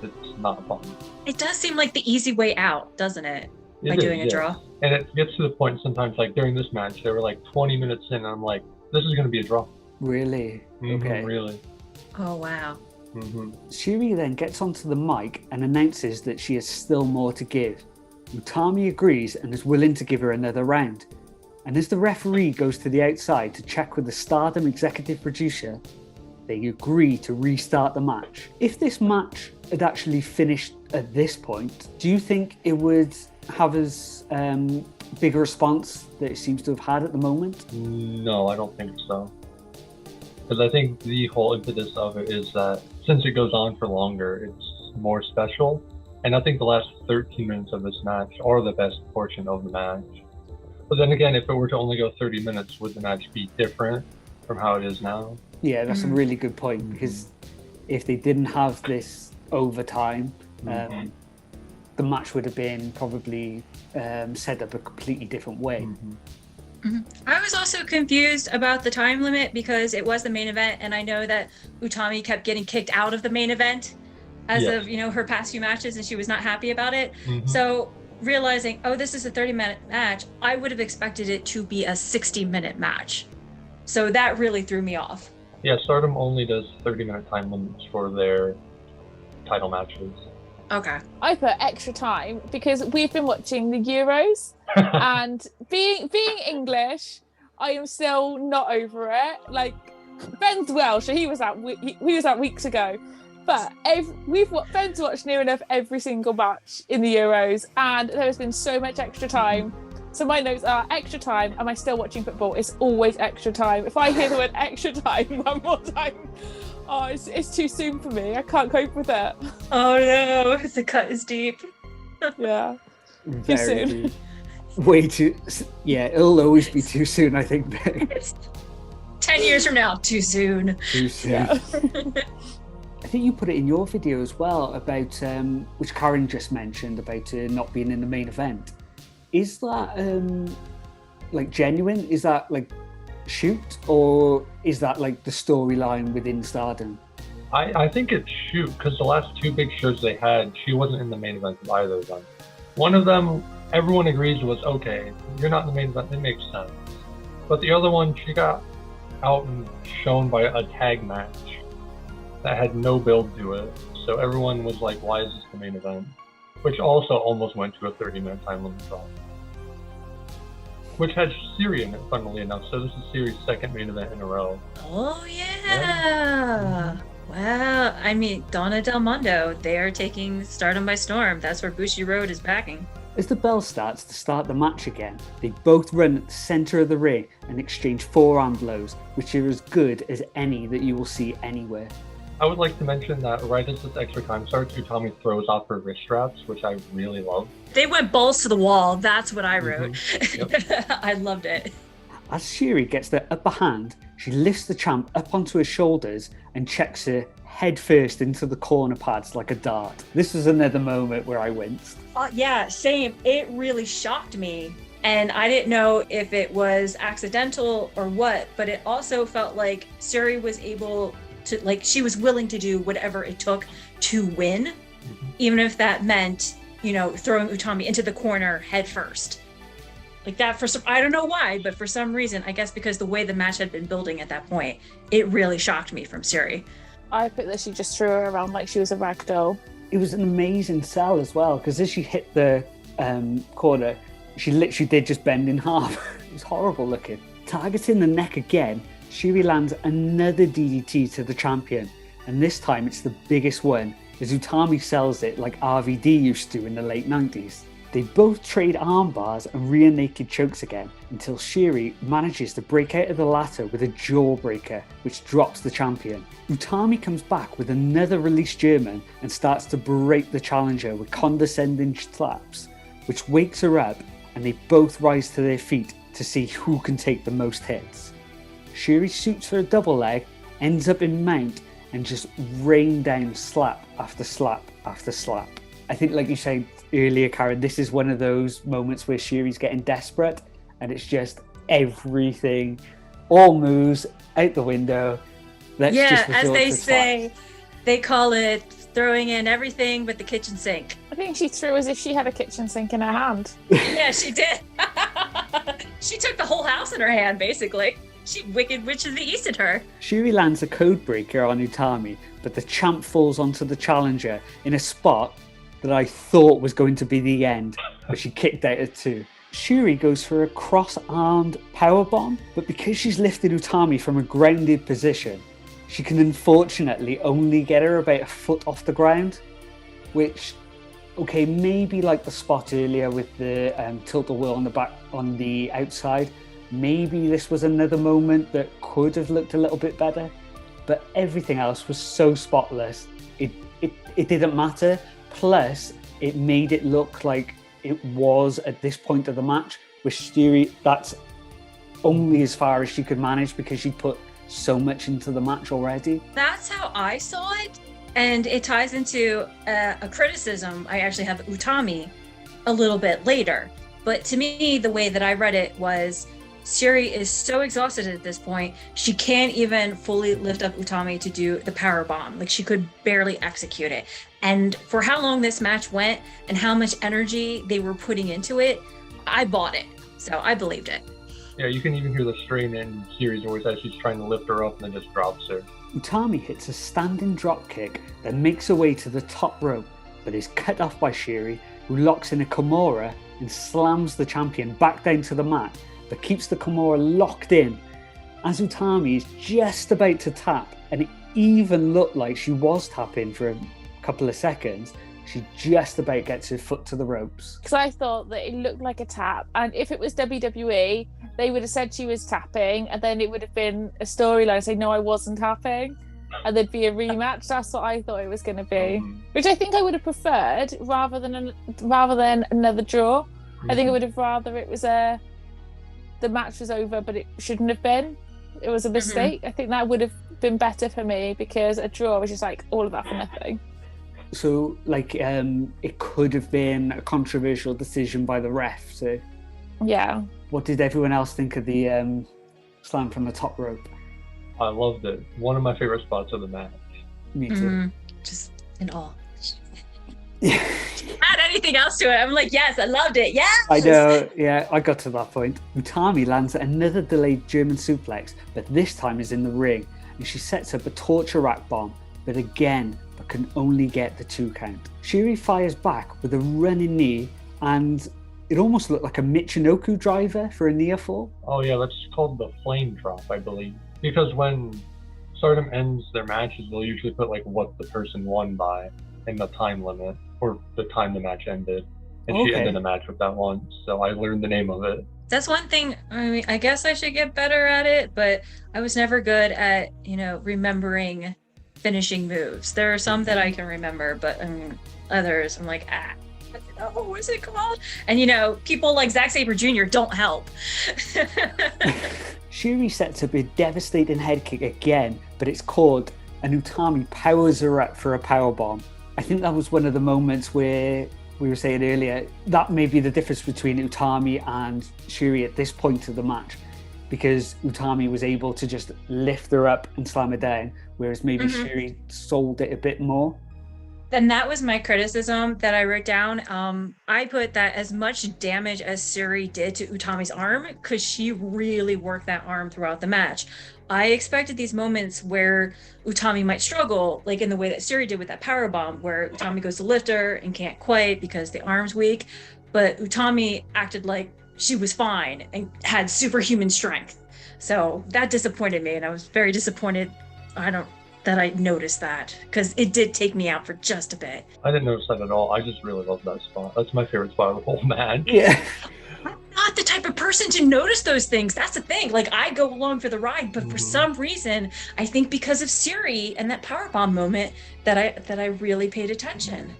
Speaker 4: It's not fun.
Speaker 3: It does seem like the easy way out, doesn't it? By doing a draw.
Speaker 4: And it gets to the point sometimes, like during this match, they were like 20 minutes in, and I'm like, this is going to be a draw.
Speaker 1: Really? Okay.
Speaker 4: Really.
Speaker 3: Oh, wow.
Speaker 1: Syuri then gets onto the mic and announces that she has still more to give. Utami agrees and is willing to give her another round. And as the referee goes to the outside to check with the Stardom executive producer, they agree to restart the match. If this match had actually finished at this point, do you think it would have as big a response that it seems to have had at the moment?
Speaker 4: No, I don't think so. Because I think the whole impetus of it is that since it goes on for longer, it's more special. And I think the last 13 minutes of this match are the best portion of the match. But then again, if it were to only go 30 minutes, would the match be different from how it is now?
Speaker 1: Yeah, that's a really good point, because if they didn't have this overtime, the match would have been probably set up a completely different way.
Speaker 3: I was also confused about the time limit because it was the main event, and I know that Utami kept getting kicked out of the main event as of her past few matches, and she was not happy about it. So realizing, oh, this is a 30-minute match, I would have expected it to be a 60-minute match. So that really threw me off.
Speaker 4: Yeah, Stardom only does 30-minute time limits for their title matches.
Speaker 3: Okay.
Speaker 2: I put extra time because we've been watching the Euros, and being English, I am still not over it. Like, Ben's Welsh, he was out weeks ago, but Ben's watched near enough every single match in the Euros, and there has been so much extra time. So my notes are extra time. Am I still watching football? It's always extra time. If I hear the word extra time one more time, oh, it's too soon for me. I can't cope with it.
Speaker 3: Oh no, the cut is deep.
Speaker 2: Yeah.
Speaker 1: Very
Speaker 2: too soon.
Speaker 1: deep. Way too. Yeah, it'll always be too soon, I think.
Speaker 3: 10 years from now, too soon.
Speaker 1: Too soon. Yeah. I think you put it in your video as well about, which Karen just mentioned, about not being in the main event. Is that like genuine? Is that like shoot, or is that like the storyline within Stardom?
Speaker 4: I think it's shoot, because the last two big shows they had, she wasn't in the main event of either of them. One of them, everyone agrees was, okay, you're not in the main event, it makes sense. But the other one, she got out and shown by a tag match that had no build to it. So everyone was like, why is this the main event? Which also almost went to a 30-minute time limit draw. Which had Syuri in it, funnily enough. So this is Syuri's second main event in a row.
Speaker 3: Oh, yeah. Wow. I mean, Donna Del Mondo, they are taking Stardom by storm. That's where Bushiroad is backing.
Speaker 1: As the bell starts to start the match again, they both run at the centre of the ring and exchange forearm blows, which are as good as any that you will see anywhere.
Speaker 4: I would like to mention that right as this extra time starts, Utami throws off her wrist straps, which I really love.
Speaker 3: They went balls to the wall. That's what I wrote.
Speaker 4: Yep.
Speaker 3: I loved it.
Speaker 1: As Syuri gets the upper hand, she lifts the champ up onto her shoulders and checks her head first into the corner pads like a dart. This was another moment where I winced.
Speaker 3: Yeah, same. It really shocked me. And I didn't know if it was accidental or what, but it also felt like Syuri was able to, like, she was willing to do whatever it took to win, even if that meant, you know, throwing Utami into the corner head first. Like that for some, I don't know why, but for some reason, I guess because the way the match had been building at that point, it really shocked me from Syuri.
Speaker 2: I picked that she just threw her around like she was a rag doll.
Speaker 1: It was an amazing sell as well, because as she hit the corner, she literally did just bend in half. It was horrible looking. Targeting the neck again, Syuri lands another DDT to the champion, and this time it's the biggest one, as Utami sells it like RVD used to in the late 90s. They both trade arm bars and rear naked chokes again, until Syuri manages to break out of the latter with a jawbreaker, which drops the champion. Utami comes back with another release German and starts to berate the challenger with condescending slaps, which wakes her up, and they both rise to their feet to see who can take the most hits. Syuri shoots for a double leg, ends up in mount, and just rain down slap after slap after slap. I think, like you said earlier, Karen, this is one of those moments where Syuri's getting desperate, and it's just everything, all moves out the window. Let's just
Speaker 3: as they say,
Speaker 1: slaps.
Speaker 3: they call it throwing in everything but the kitchen sink.
Speaker 2: I think she threw as if she had a kitchen sink in her hand.
Speaker 3: Yeah, she did. She took the whole house in her hand, basically. She wicked witch of the east at her.
Speaker 1: Syuri lands a code breaker on Utami, but the champ falls onto the challenger in a spot that I thought was going to be the end, but she kicked out at 2. Syuri goes for a cross-armed powerbomb, but because she's lifted Utami from a grounded position, she can unfortunately only get her about a foot off the ground, which, okay, maybe like the spot earlier with the tilt-a-whirl on the back on the outside, maybe this was another moment that could have looked a little bit better, but everything else was so spotless, it didn't matter. Plus, it made it look like it was at this point of the match, with Syuri, that's only as far as she could manage because she put so much into the match already.
Speaker 3: That's how I saw it, and it ties into a criticism I actually have Utami a little bit later. But to me, the way that I read it was Syuri is so exhausted at this point, she can't even fully lift up Utami to do the power bomb. Like, she could barely execute it. And for how long this match went and how much energy they were putting into it, I bought it. So I believed it.
Speaker 4: Yeah, you can even hear the strain in Syuri's voice as she's trying to lift her up and then just drops her.
Speaker 1: Utami hits a standing drop kick that makes her way to the top rope, but is cut off by Syuri, who locks in a Kimura and slams the champion back down to the mat, but keeps the Kimura locked in. As Utami is just about to tap, and it even looked like she was tapping for a couple of seconds, she just about gets her foot to the ropes.
Speaker 2: Because I thought that it looked like a tap, and if it was WWE, they would have said she was tapping, and then it would have been a storyline saying, no, I wasn't tapping, and there'd be a rematch. That's what I thought it was going to be, which I think I would have preferred rather than another draw. I think I would have rather it was the match was over, but it shouldn't have been. It was a mistake. I think that would have been better for me, because a draw was just like all of that for nothing.
Speaker 1: So, like, it could have been a controversial decision by the ref. So,
Speaker 2: yeah.
Speaker 1: What did everyone else think of the slam from the top rope?
Speaker 4: I loved it. One of my favorite spots of the match.
Speaker 1: Me too.
Speaker 3: Just in awe.
Speaker 1: Yeah.
Speaker 3: Add anything else to it, I'm like, yes, I loved it. Yes.
Speaker 1: I know. Yeah, I got to that point. Utami lands another delayed German suplex, but this time is in the ring, and she sets up a torture rack bomb, but can only get the 2 count. Syuri fires back with a running knee, and it almost looked like a Michinoku driver for a near fall.
Speaker 4: Oh yeah, that's called the flame drop, I believe. Because when Stardom ends their matches, they'll usually put like what the person won by and the time limit, or the time the match ended. and she ended the match with that one. So I learned the name of it.
Speaker 3: That's one thing. I mean, I guess I should get better at it, but I was never good at, remembering finishing moves. There are some that I can remember, but others I'm like, what is it called? And people like Zack Sabre Jr. don't help.
Speaker 1: Syuri sets up a devastating head kick again, but it's caught, and Utami powers her up for a powerbomb. I think that was one of the moments where we were saying earlier, that may be the difference between Utami and Syuri at this point of the match, because Utami was able to just lift her up and slam her down, whereas maybe Syuri sold it a bit more.
Speaker 3: And that was my criticism that I wrote down. I put that as much damage as Syuri did to Utami's arm, because she really worked that arm throughout the match. I expected these moments where Utami might struggle, like in the way that Syuri did with that powerbomb, where Utami goes to lift her and can't quite because the arm's weak. But Utami acted like she was fine and had superhuman strength. So that disappointed me, and I was very disappointed that I noticed that, because it did take me out for just a bit.
Speaker 4: I didn't notice that at all. I just really love that spot. That's my favorite spot of the whole match.
Speaker 1: Yeah.
Speaker 3: I'm not the type of person to notice those things. That's the thing. Like, I go along for the ride, but for some reason, I think because of Syuri and that powerbomb moment that I really paid attention.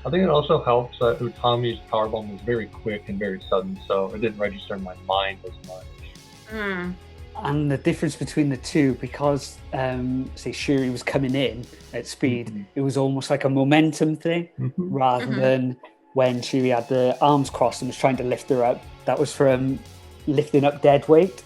Speaker 4: I think it also helps that Utami's powerbomb was very quick and very sudden, so it didn't register in my mind as much.
Speaker 1: And the difference between the two, because say Syuri was coming in at speed, it was almost like a momentum thing, rather than when Syuri had the arms crossed and was trying to lift her up. That was from lifting up dead weight.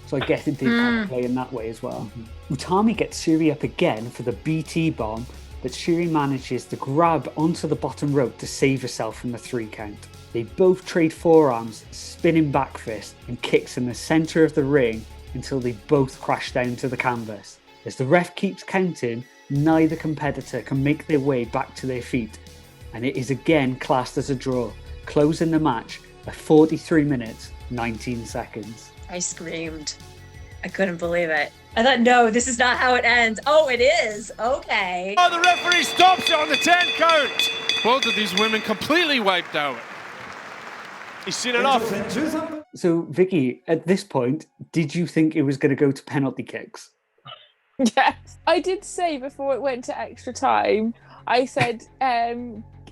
Speaker 1: So I guess it did kind of play in that way as well. Utami gets Syuri up again for the BT bomb, but Syuri manages to grab onto the bottom rope to save herself from the 3 count. They both trade forearms, spinning back fist, and kicks in the center of the ring until they both crash down to the canvas. As the ref keeps counting, neither competitor can make their way back to their feet, and it is again classed as a draw, closing the match at 43 minutes, 19 seconds.
Speaker 3: I screamed. I couldn't believe it. I thought, no, this is not how it ends. Oh, it is. Okay.
Speaker 12: Oh, the referee stops it on the 10 count. Both of these women completely wiped out. He's seen it off.
Speaker 1: So, Vicky, at this point, did you think it was going to go to penalty kicks?
Speaker 2: Yes. I did say before it went to extra time, I said,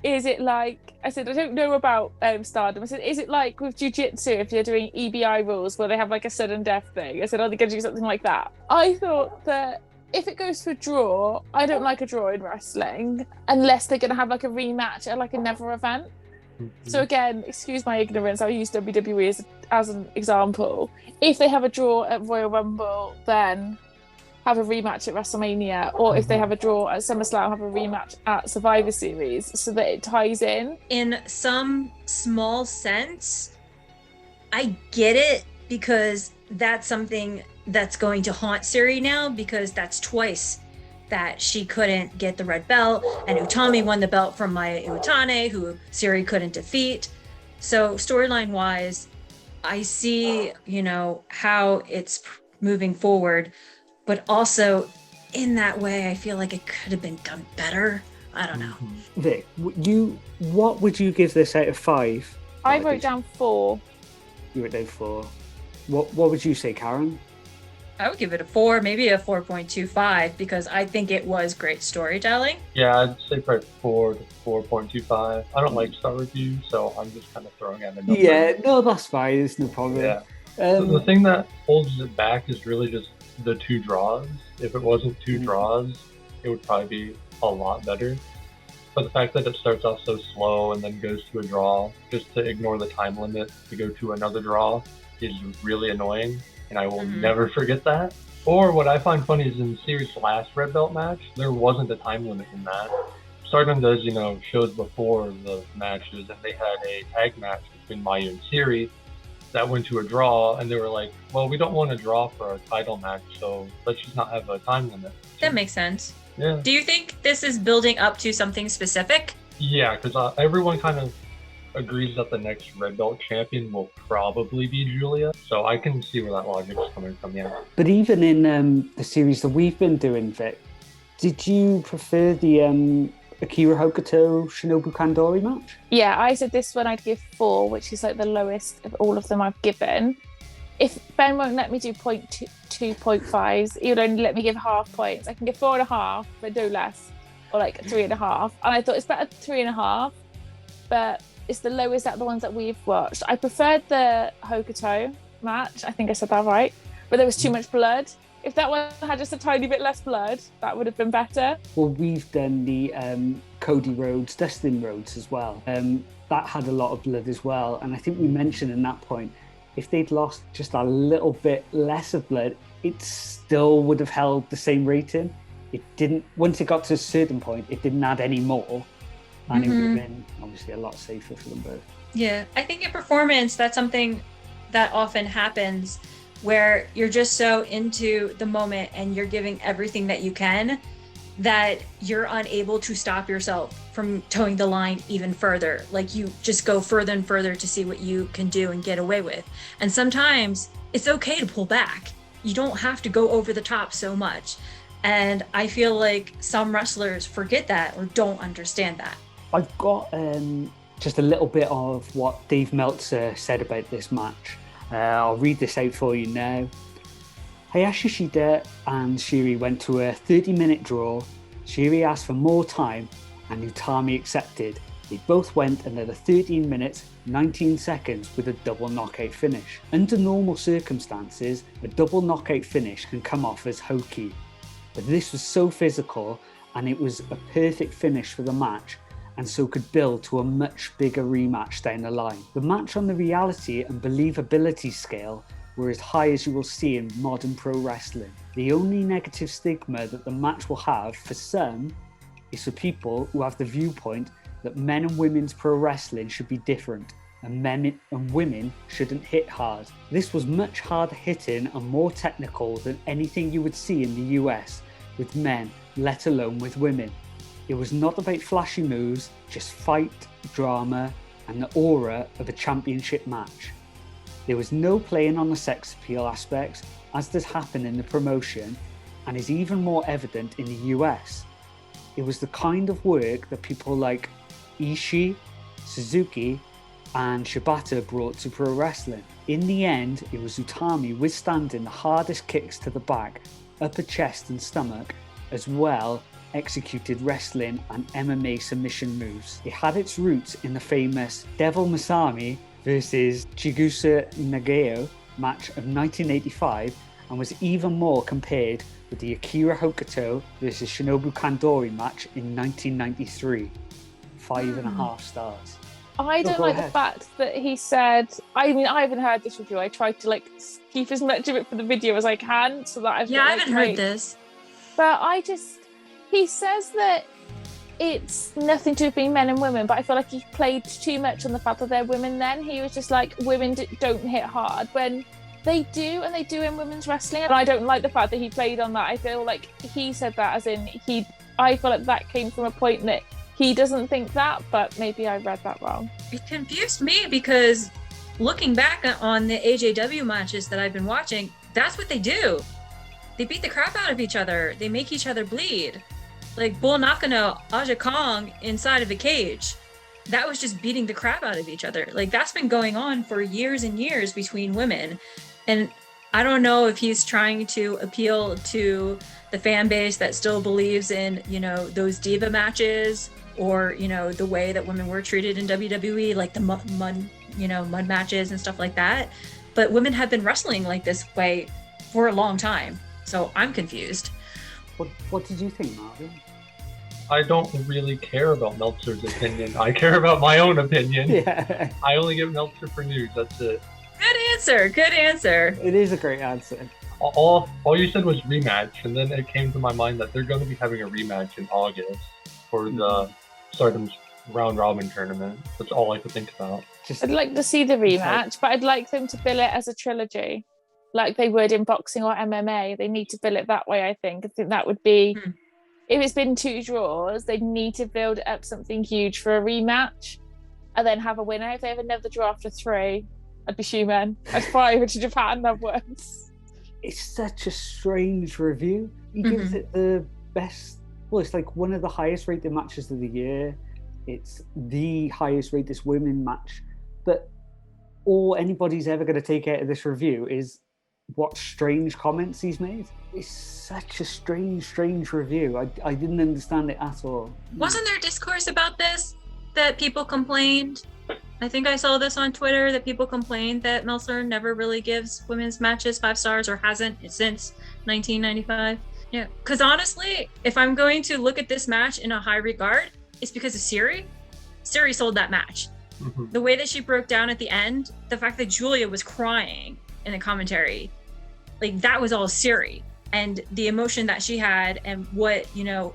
Speaker 2: is it like, I don't know about Stardom. I said, is it like with jiu-jitsu if you're doing EBI rules where they have like a sudden death thing? I said, are they going to do something like that? I thought that if it goes to a draw, I don't like a draw in wrestling unless they're going to have like a rematch at like another event. So again, excuse my ignorance, I'll use WWE as an example. If they have a draw at Royal Rumble, then have a rematch at WrestleMania, or if they have a draw at SummerSlam, have a rematch at Survivor Series, so that it ties in.
Speaker 3: In some small sense, I get it, because that's something that's going to haunt Syuri now, because that's twice that she couldn't get the red belt, and Utami won the belt from Maya Iwatani, who Syuri couldn't defeat. So storyline wise, I see, how it's moving forward, but also in that way, I feel like it could have been done better. I don't know.
Speaker 1: Vic, what would you give this out of 5?
Speaker 2: I wrote down 4.
Speaker 1: You wrote down 4. What would you say, Karen?
Speaker 3: I would give it a 4, maybe a 4.25, because I think it was great storytelling.
Speaker 4: Yeah, I'd say probably 4 to 4.25. I don't like star reviews, so I'm just kind of throwing out a number.
Speaker 1: Yeah, no, that's fine. It's no problem.
Speaker 4: Yeah. The thing that holds it back is really just the 2 draws. If it wasn't 2 draws, it would probably be a lot better. But the fact that it starts off so slow and then goes to a draw, just to ignore the time limit to go to another draw, is really annoying. And I will never forget that. Or what I find funny is in Syuri's last red belt match, there wasn't a time limit in that. Stardom does, shows before the matches, and they had a tag match between Maya and Syuri that went to a draw, and they were like, well, we don't want to draw for a title match, so let's just not have a time limit.
Speaker 3: That makes sense.
Speaker 4: Yeah.
Speaker 3: Do you think this is building up to something specific?
Speaker 4: Yeah, because everyone kind of agrees that the next red belt champion will probably be Julia, so I can see where that logic is coming from. Yeah.
Speaker 1: But even in the series that we've been doing, Vic, did you prefer the Akira Hokuto Shinobu Kandori match?
Speaker 2: Yeah, I said this one I'd give 4, which is like the lowest of all of them I've given. If Ben won't let me do 0.2, 2.5s, he would only let me give half points. I can give 4.5, but no less, or like 3.5. And I thought it's better 3.5, but it's the lowest out of the ones that we've watched. I preferred the Hokuto match. I think I said that right, but there was too much blood. If that one had just a tiny bit less blood, that would have been better.
Speaker 1: Well, we've done the Cody Rhodes, Dustin Rhodes as well. That had a lot of blood as well. And I think we mentioned in that point, if they'd lost just a little bit less of blood, it still would have held the same rating. It didn't, once it got to a certain point, it didn't add any more. And it would have been obviously a lot safer for them both.
Speaker 3: Yeah, I think in performance, that's something that often happens where you're just so into the moment and you're giving everything that you can that you're unable to stop yourself from towing the line even further. Like you just go further and further to see what you can do and get away with. And sometimes it's okay to pull back. You don't have to go over the top so much. And I feel like some wrestlers forget that or don't understand that.
Speaker 1: I've got just a little bit of what Dave Meltzer said about this match. I'll read this out for you now. Hayashishita and Syuri went to a 30-minute draw. Syuri asked for more time and Utami accepted. They both went another 13 minutes, 19 seconds with a double knockout finish. Under normal circumstances, a double knockout finish can come off as hokey. But this was so physical and it was a perfect finish for the match, and so could build to a much bigger rematch down the line. The match on the reality and believability scale were as high as you will see in modern pro wrestling. The only negative stigma that the match will have for some is for people who have the viewpoint that men and women's pro wrestling should be different and men and women shouldn't hit hard. This was much harder hitting and more technical than anything you would see in the US with men, let alone with women. It was not about flashy moves, just fight, drama, and the aura of a championship match. There was no playing on the sex appeal aspects, as does happen in the promotion, and is even more evident in the US. It was the kind of work that people like Ishii, Suzuki, and Shibata brought to pro wrestling. In the end, it was Utami withstanding the hardest kicks to the back, upper chest and stomach, as well executed wrestling and MMA submission moves. It had its roots in the famous Devil Masami versus Chigusa Nagao match of 1985 and was even more compared with the Akira Hokuto versus Shinobu Kandori match in 1993. 5.5 stars.
Speaker 2: I don't like the fact that he said, I mean, I haven't heard this review. I tried to like keep as much of it for the video as I can so that I've
Speaker 3: I haven't heard this.
Speaker 2: But he says that it's nothing to do with being men and women, but I feel like he played too much on the fact that they're women then. He was just like, women don't hit hard when they do, and they do in women's wrestling. And I don't like the fact that he played on that. I feel like he said that as in I feel like that came from a point that he doesn't think that, but maybe I read that wrong.
Speaker 3: It confused me because looking back on the AJW matches that I've been watching, that's what they do. They beat the crap out of each other. They make each other bleed. Like Bull Nakano, Aja Kong inside of a cage. That was just beating the crap out of each other. Like that's been going on for years and years between women. And I don't know if he's trying to appeal to the fan base that still believes in, those diva matches or, the way that women were treated in WWE, like the mud matches and stuff like that. But women have been wrestling like this way for a long time. So I'm confused.
Speaker 1: What did you think, Marvin?
Speaker 4: I don't really care about Meltzer's opinion. I care about my own opinion.
Speaker 1: Yeah.
Speaker 4: I only get Meltzer for news. That's it.
Speaker 3: Good answer.
Speaker 1: It is a great answer.
Speaker 4: All you said was rematch, and then it came to my mind that they're going to be having a rematch in August for the Stardom's round robin tournament. That's all I could think about.
Speaker 2: I'd like to see the rematch, but I'd like them to bill it as a trilogy, like they would in boxing or MMA. They need to bill it that way, I think. I think that would be, if it's been 2 draws, they need to build up something huge for a rematch and then have a winner. If they have another draw after 3, I'd be human. I'd fly over to Japan and have once.
Speaker 1: It's such a strange review. He gives it the best well, it's like one of the highest rated matches of the year. It's the highest rated women match. But all anybody's ever going to take out of this review is what strange comments he's made. It's such a strange review. I didn't understand it at all.
Speaker 3: Wasn't there discourse about this that people complained? I think I saw this on Twitter that people complained that Meltzer never really gives women's matches 5 stars or hasn't since 1995. Yeah, because honestly, if I'm going to look at this match in a high regard, it's because of Syuri. Syuri sold that match. Mm-hmm. The way that she broke down at the end, the fact that Julia was crying in the commentary, like that was all Syuri. And the emotion that she had and what,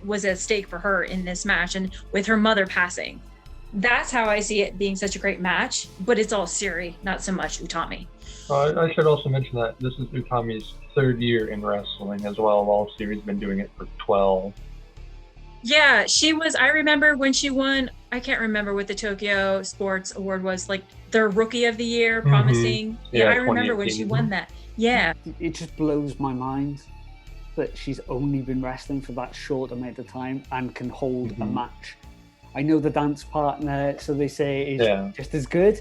Speaker 3: was at stake for her in this match and with her mother passing. That's how I see it being such a great match, but it's all Syuri, not so much Utami.
Speaker 4: I should also mention that this is Utami's 3rd year in wrestling as well, while Syuri's been doing it for 12.
Speaker 3: Yeah, I remember when she won, I can't remember what the Tokyo Sports Award was, like their Rookie of the Year, promising. Yeah, I remember when she won that. Yeah.
Speaker 1: It just blows my mind that she's only been wrestling for that short amount of time and can hold a match. I know the dance partner, so they say, is just as good,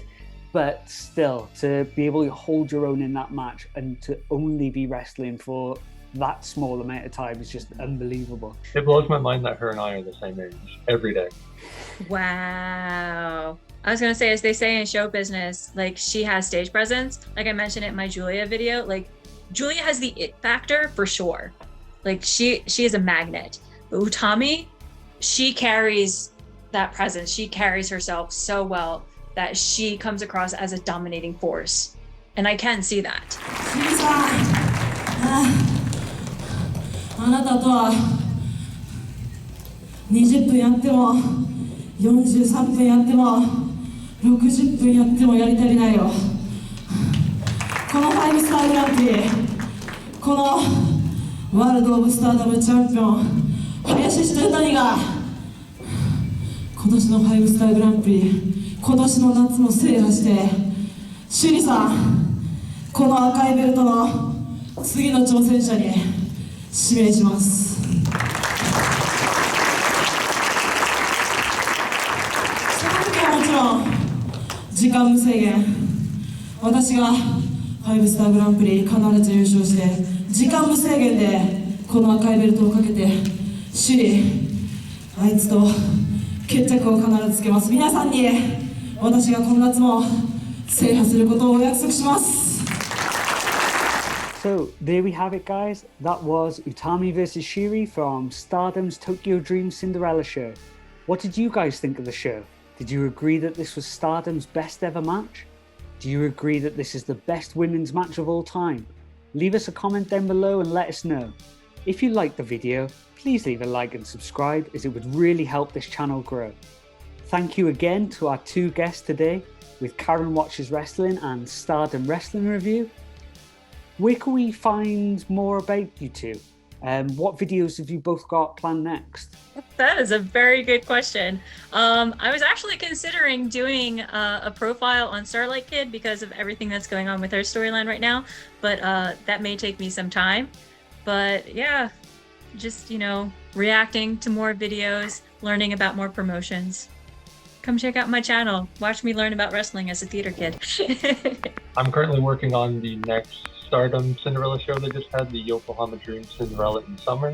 Speaker 1: but still, to be able to hold your own in that match and to only be wrestling for that small amount of time is just unbelievable.
Speaker 4: It blows my mind that her and I are the same age every day.
Speaker 3: Wow. I was going to say, as they say in show business, like she has stage presence. Like I mentioned in my Julia video, like Julia has the it factor for sure. Like she is a magnet. But Utami, she carries that presence. She carries herself so well that she comes across as a dominating force. And I can see that.
Speaker 8: あなたとは20分やっても43分やっても60分やってもやり足りないよ。この5スターグランプリ、このワールドオブスターダムチャンピオン林下歌美が今年の5スターグランプリ、今年の夏も制覇して、趣里さん、この赤いベルトの次の挑戦者に指名します。その時はもちろん時間無制限。私が5スターグランプリ必ず優勝して時間無制限でこの赤いベルトをかけて首里あいつと決着を必ずつけます。皆さんに私がこの夏も制覇することをお約束します。
Speaker 1: So there we have it, guys. That was Utami versus Syuri from Stardom's Tokyo Dream Cinderella show. What did you guys think of the show? Did you agree that this was Stardom's best ever match? Do you agree that this is the best women's match of all time? Leave us a comment down below and let us know. If you liked the video, please leave a like and subscribe, as it would really help this channel grow. Thank you again to our 2 guests today with Karen Watches Wrestling and Stardom Wrestling Review. Where can we find more about you two? What videos have you both got planned next?
Speaker 3: That is a very good question. I was actually considering doing a profile on Starlight Kid because of everything that's going on with her storyline right now, but that may take me some time. But yeah, just, reacting to more videos, learning about more promotions. Come check out my channel. Watch me learn about wrestling as a theater kid.
Speaker 4: I'm currently working on the next Stardom Cinderella show they just had, the Yokohama Dream Cinderella in summer.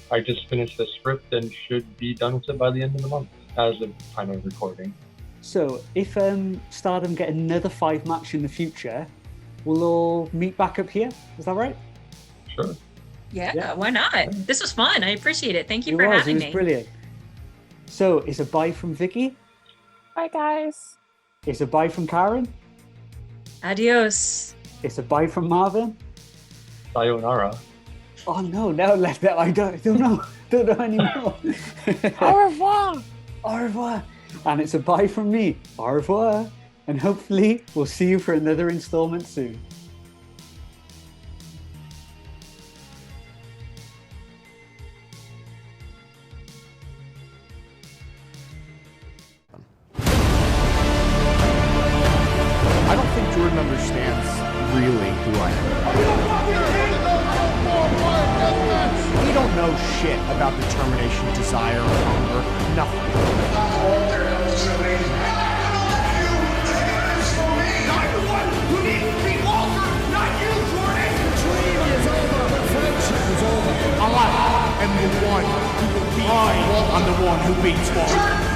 Speaker 4: I just finished the script and should be done with it by the end of the month, as of time of recording.
Speaker 1: So if Stardom get another 5 match in the future, we'll all meet back up here. Is that right?
Speaker 4: Sure.
Speaker 3: Yeah, why not? This was fun. I appreciate it. Thank you for having me.
Speaker 1: It was brilliant. So it's a bye from Vicky.
Speaker 2: Bye, guys.
Speaker 1: It's a bye from Karen.
Speaker 3: Adios.
Speaker 1: It's a bye from Marvin.
Speaker 4: Sayonara.
Speaker 1: Oh no, now left that I don't know anymore.
Speaker 2: Au revoir.
Speaker 1: Au revoir. And it's a bye from me. Au revoir. And hopefully we'll see you for another installment soon.
Speaker 10: I don't think Jordan understands really who I am.
Speaker 13: We don't know shit about determination, desire, or hunger. Nothing.
Speaker 14: Not the one who needs to be altered, not you, Jordan! The dream is over, the friendship is over. I am the one who will beat. I am the one who beats one.